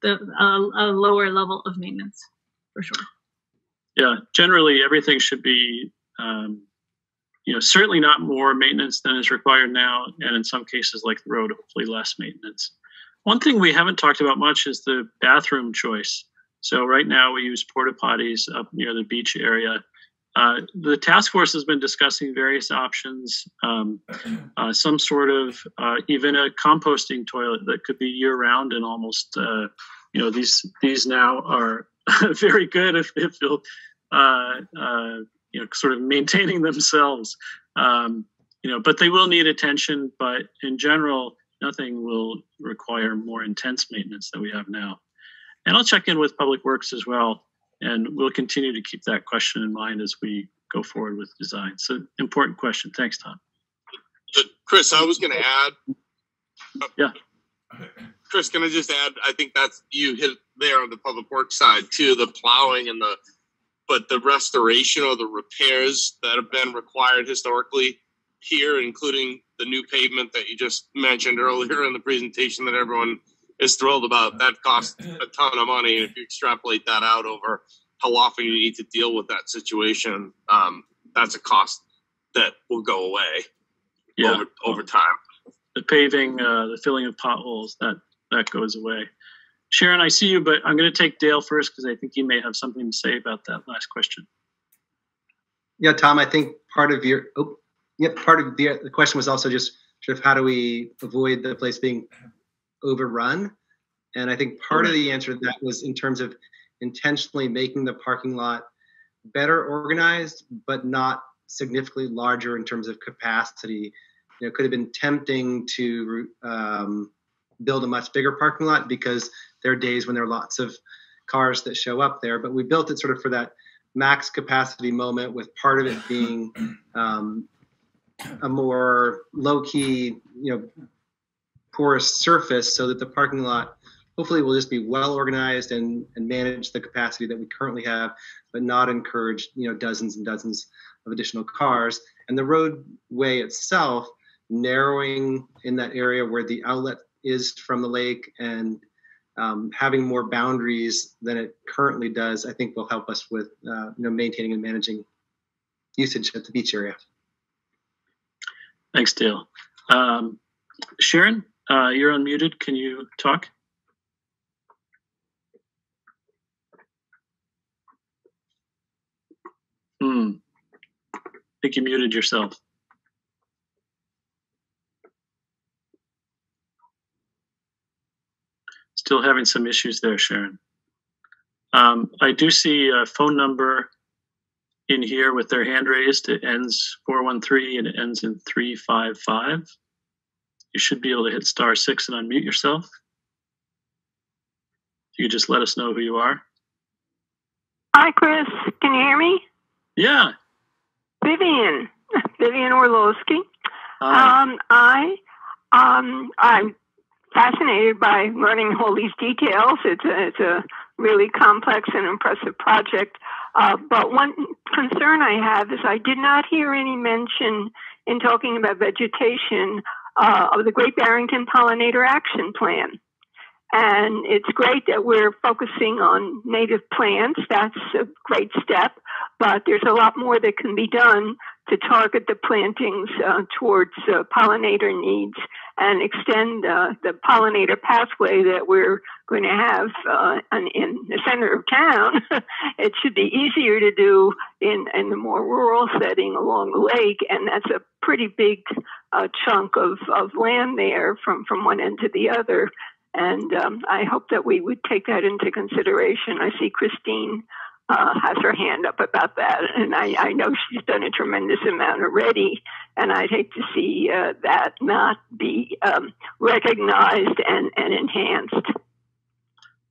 a lower level of maintenance for sure. Yeah, generally everything should be, certainly not more maintenance than is required now, and in some cases like the road, hopefully less maintenance. One thing we haven't talked about much is the bathroom choice. So right now we use porta potties up near the beach area. The task force has been discussing various options, some sort of even a composting toilet that could be year round, and almost these now are very good if you'll sort of maintaining themselves, but they will need attention. But in general, nothing will require more intense maintenance than we have now. And I'll check in with Public Works as well, and we'll continue to keep that question in mind as we go forward with design. So, important question. Thanks, Tom. Chris, I was going to add. Yeah. Chris, can I just add? I think that's you hit there on the Public Works side too. The plowing and the restoration or the repairs that have been required historically here, including the new pavement that you just mentioned earlier in the presentation that everyone is thrilled about. That costs a ton of money. And if you extrapolate that out over how often you need to deal with that situation, that's a cost that will go away over time. The paving, the filling of potholes, that goes away. Sharon, I see you, but I'm going to take Dale first because I think he may have something to say about that last question. Yeah, Tom, I think part of the question was also just sort of how do we avoid the place being overrun? And I think part of the answer to that was in terms of intentionally making the parking lot better organized, but not significantly larger in terms of capacity. It could have been tempting to build a much bigger parking lot because there are days when there are lots of cars that show up there, but we built it sort of for that max capacity moment, with part of it being a more low-key, porous surface, so that the parking lot hopefully will just be well organized and manage the capacity that we currently have, but not encourage dozens and dozens of additional cars. And the roadway itself narrowing in that area where the outlet is from the lake, and having more boundaries than it currently does, I think will help us with maintaining and managing usage at the beach area. Thanks, Dale. Sharon, you're unmuted. Can you talk? I think you muted yourself. Still having some issues there, Sharon. I do see a phone number in here with their hand raised. It ends 413 and it ends in 355. You should be able to hit *6 and unmute yourself. If you could just let us know who you are. Hi, Chris. Can you hear me? Yeah. Vivian Orlowski. Hi. I'm fascinated by learning all these details. It's a really complex and impressive project. But one concern I have is I did not hear any mention in talking about vegetation of the Great Barrington Pollinator Action Plan. And it's great that we're focusing on native plants. That's a great step, but there's a lot more that can be done to target the plantings towards pollinator needs and extend the pollinator pathway that we're going to have in the center of town. It should be easier to do in the more rural setting along the lake, and that's a pretty big chunk of land there from one end to the other. And I hope that we would take that into consideration. I see Christine has her hand up about that, and I know she's done a tremendous amount already, and I'd hate to see that not be recognized and enhanced.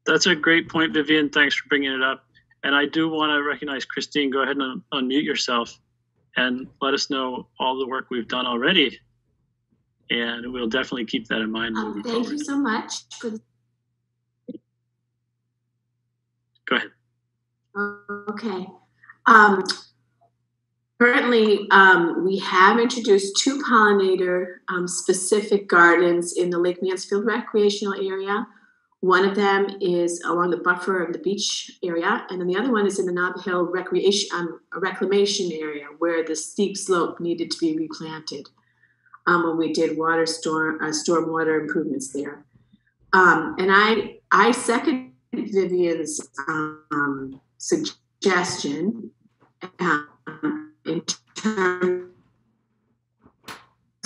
That's a great point, Vivian. Thanks for bringing it up. And I do want to recognize Christine. Go ahead and unmute yourself and let us know all the work we've done already. And we'll definitely keep that in mind moving forward. Thank you so much. Go ahead. Okay. Currently, we have introduced 2 pollinator specific gardens in the Lake Mansfield recreational area. One of them is along the buffer of the beach area, and then the other one is in the Nob Hill reclamation area where the steep slope needed to be replanted when we did stormwater improvements there. And I second Vivian's suggestion in terms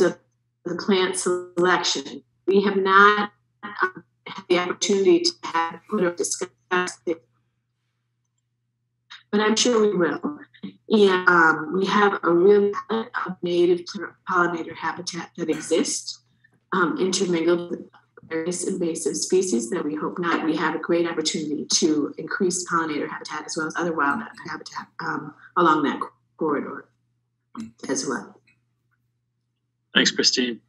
of the plant selection. We have not had the opportunity to have discussed it, but I'm sure we will. And we have a real of native pollinator habitat that exists, intermingled with various invasive species that we hope not. We have a great opportunity to increase pollinator habitat as well as other wildlife habitat along that corridor as well. Thanks, Christine.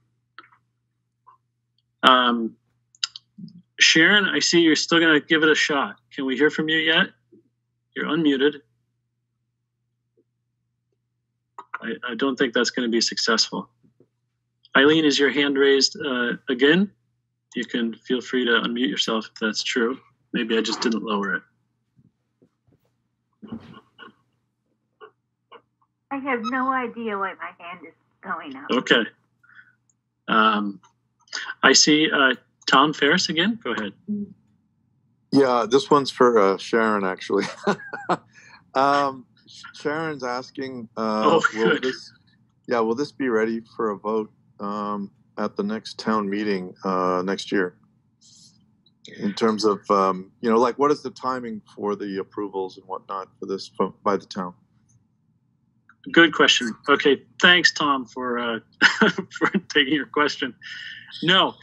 Sharon, I see you're still going to give it a shot. Can we hear from you yet? You're unmuted. I don't think that's going to be successful. Eileen, is your hand raised again? You can feel free to unmute yourself if that's true. Maybe I just didn't lower it. I have no idea why my hand is going up. Okay. I see Tom Ferris again. Go ahead. Yeah, this one's for Sharon, actually. Sharon's asking, will this be ready for a vote at the next town meeting next year? In terms of, like what is the timing for the approvals and whatnot for this by the town? Good question. Okay, thanks, Tom, for for taking your question. No,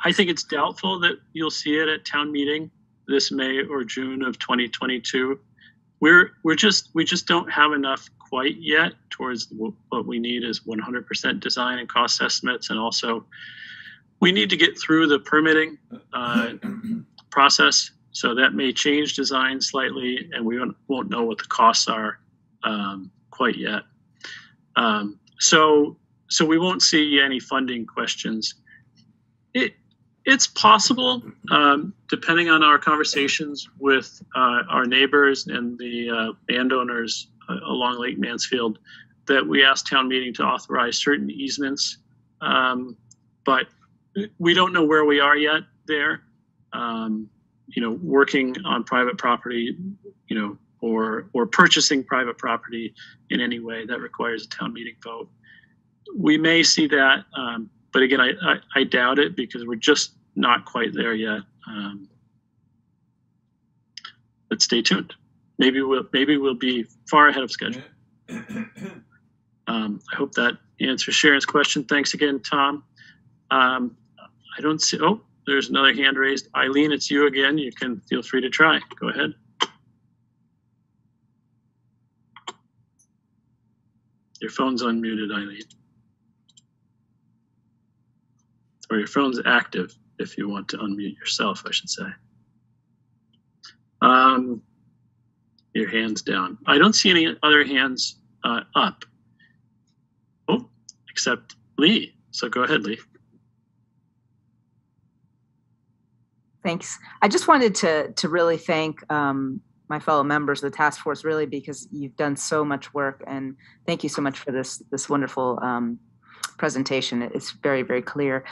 I think it's doubtful that you'll see it at town meeting this May or June of 2022. We just don't have enough quite yet towards what we need is 100% design and cost estimates, and also we need to get through the permitting process. So that may change design slightly, and we won't know what the costs are quite yet. So we won't see any funding questions. It's possible, depending on our conversations with our neighbors and the landowners along Lake Mansfield, that we ask town meeting to authorize certain easements. But we don't know where we are yet there. Working on private property, or purchasing private property in any way that requires a town meeting vote. We may see that, but again, I doubt it because we're just not quite there yet. Let's stay tuned. Maybe we'll be far ahead of schedule. I hope that answers Sharon's question. Thanks again, Tom. I don't see. Oh, there's another hand raised. Eileen, it's you again. You can feel free to try. Go ahead. Your phone's unmuted, Eileen. Or your phone's active if you want to unmute yourself, I should say. Your hand's down. I don't see any other hands up. Oh, except Lee. So go ahead, Lee. Thanks. I just wanted to really thank my fellow members of the task force, really, because you've done so much work, and thank you so much for this wonderful presentation. It's very, very clear.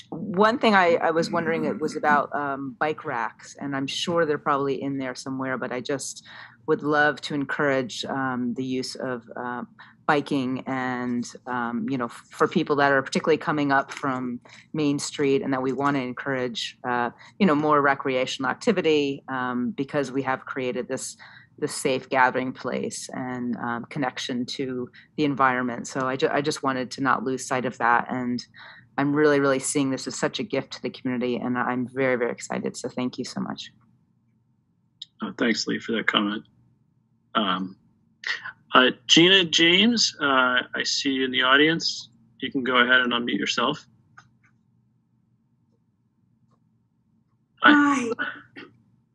One thing I was wondering, it was about bike racks, and I'm sure they're probably in there somewhere, but I just would love to encourage the use of biking and, for people that are particularly coming up from Main Street, and that we want to encourage, more recreational activity because we have created this safe gathering place and connection to the environment. So I just wanted to not lose sight of that. And I'm really, really seeing this as such a gift to the community, and I'm very, very excited. So thank you so much. Thanks, Lee, for that comment. Gina James, I see you in the audience. You can go ahead and unmute yourself. Hi.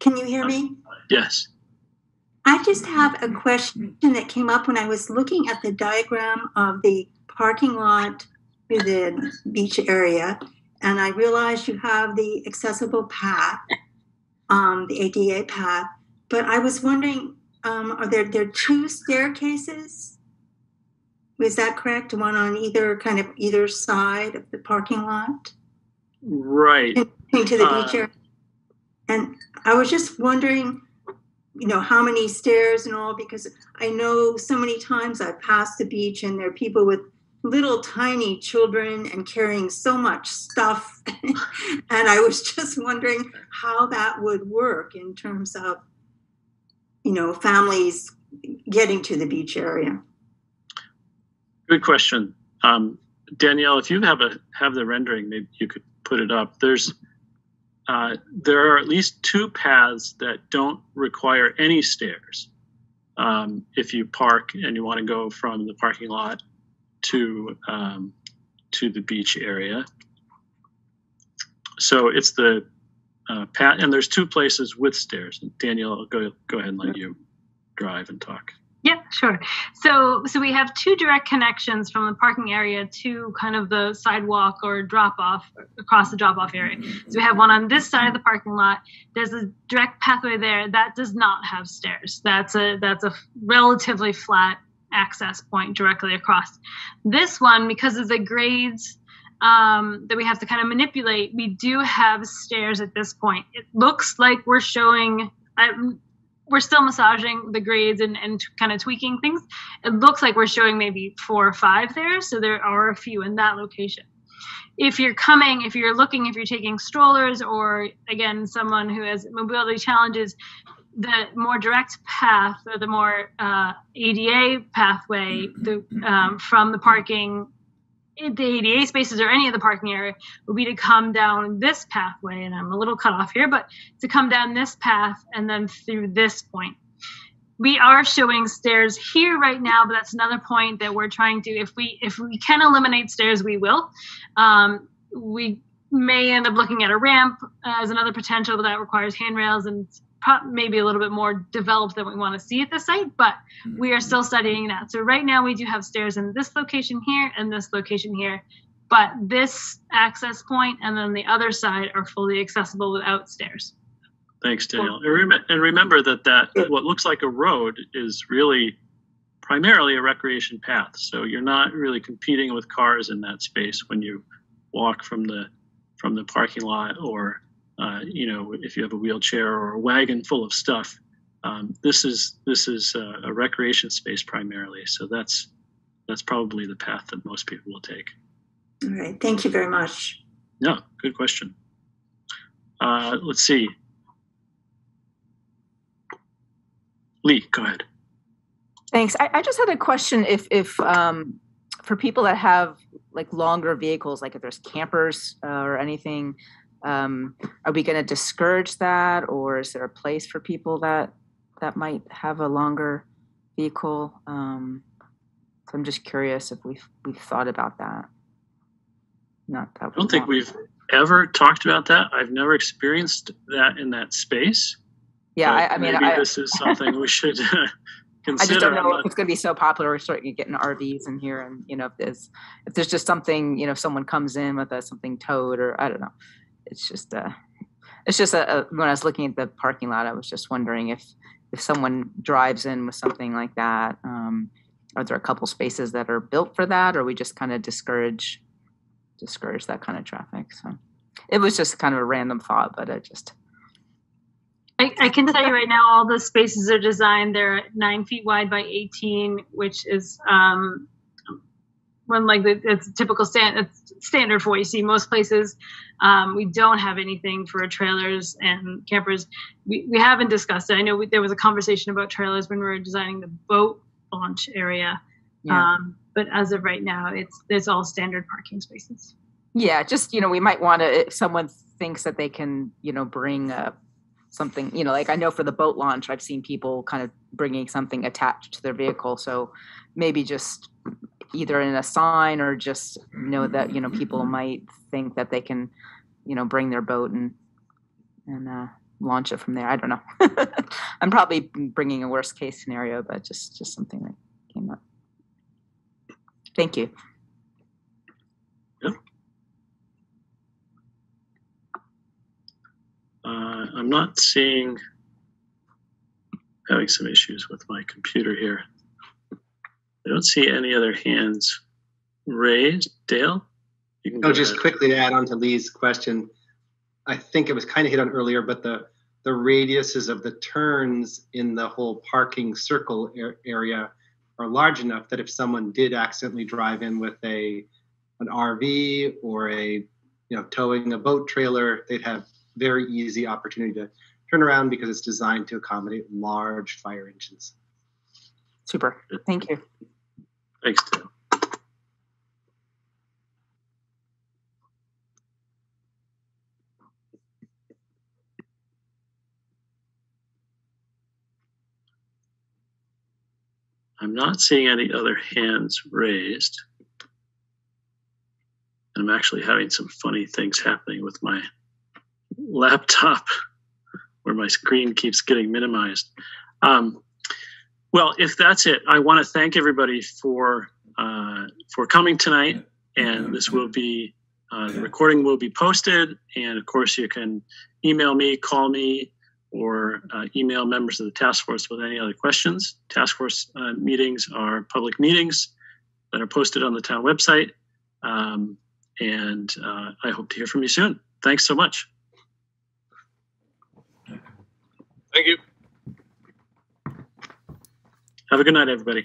Can you hear me? Yes. I just have a question that came up when I was looking at the diagram of the parking lot to the beach area, and I realized you have the accessible path, the ADA path, but I was wondering, are there two staircases? Is that correct? One on either side of the parking lot? Right. Into the beach area. And I was just wondering, how many stairs and all, because I know so many times I've passed the beach and there are people with little tiny children and carrying so much stuff. And I was just wondering how that would work in terms of, families getting to the beach area. Good question. Danielle, if you have the rendering, maybe you could put it up. There are at least two paths that don't require any stairs if you park and you want to go from the parking lot to the beach area. So it's the path, and there's two places with stairs. Danielle, I'll go ahead and let you drive and talk. Yeah, sure. So we have two direct connections from the parking area to kind of the sidewalk or drop-off, across the drop-off area. So we have one on this side of the parking lot. There's a direct pathway there that does not have stairs. That's a relatively flat access point directly across. This one, because of the grades that we have to kind of manipulate, we do have stairs at this point. It looks like we're showing... we're still massaging the grades and kind of tweaking things. It looks like we're showing maybe 4 or 5 there. So there are a few in that location. If you're taking strollers, or again, someone who has mobility challenges, the more direct path, or the more ADA pathway from the parking, the ADA spaces or any of the parking area, would be to come down this pathway, and I'm a little cut off here, but to come down this path and then through this point. We are showing stairs here right now, but that's another point that we're trying to, if we can eliminate stairs, we will. We may end up looking at a ramp as another potential, but that requires handrails and maybe a little bit more developed than we want to see at the site, but we are still studying that. So right now we do have stairs in this location here and this location here, but this access point and then the other side are fully accessible without stairs. Thanks, Daniel. And remember that what looks like a road is really primarily a recreation path. So you're not really competing with cars in that space when you walk from the parking lot, or if you have a wheelchair or a wagon full of stuff. This is a recreation space primarily. So that's probably the path that most people will take. All right. Thank you very much. Yeah, good question. Let's see. Lee, go ahead. Thanks. I just had a question if for people that have like longer vehicles, like if there's campers or anything, are we going to discourage that, or is there a place for people that might have a longer vehicle? So I'm just curious if we've thought about that. I don't think we've ever talked about that. I've never experienced that in that space. Yeah, I mean, maybe this is something we should consider. I just don't know if it's going to be so popular. We're starting to get into RVs in here, and if there's just something, if someone comes in with something towed, or I don't know. It's just when I was looking at the parking lot, I was just wondering if someone drives in with something like that, are there a couple spaces that are built for that, or we just kind of discourage that kind of traffic? So it was just kind of a random thought, but I can tell you right now, all the spaces are designed. They're 9 feet wide by 18, which is it's a typical standard for what you see most places. We don't have anything for trailers and campers. We haven't discussed it. I know there was a conversation about trailers when we were designing the boat launch area. Yeah. But as of right now, it's all standard parking spaces. Yeah, just, we might want to, if someone thinks that they can, bring something, like I know for the boat launch, I've seen people kind of bringing something attached to their vehicle. So maybe just either in a sign or just know that, people might think that they can, bring their boat and launch it from there. I don't know. I'm probably bringing a worst case scenario, but just something that came up. Thank you. Yep. I'm not having some issues with my computer here. I don't see any other hands raised. Dale? You can just quickly to add on to Lee's question, I think it was kind of hit on earlier, but the radiuses of the turns in the whole parking circle area are large enough that if someone did accidentally drive in with an RV or towing a boat trailer, they'd have very easy opportunity to turn around because it's designed to accommodate large fire engines. Super. Thank you. Thanks, Dale. I'm not seeing any other hands raised. I'm actually having some funny things happening with my laptop where my screen keeps getting minimized. Well, if that's it, I want to thank everybody for coming tonight. And this will be, the recording will be posted. And of course, you can email me, call me, or email members of the task force with any other questions. Task force meetings are public meetings that are posted on the town website. And I hope to hear from you soon. Thanks so much. Thank you. Have a good night, everybody.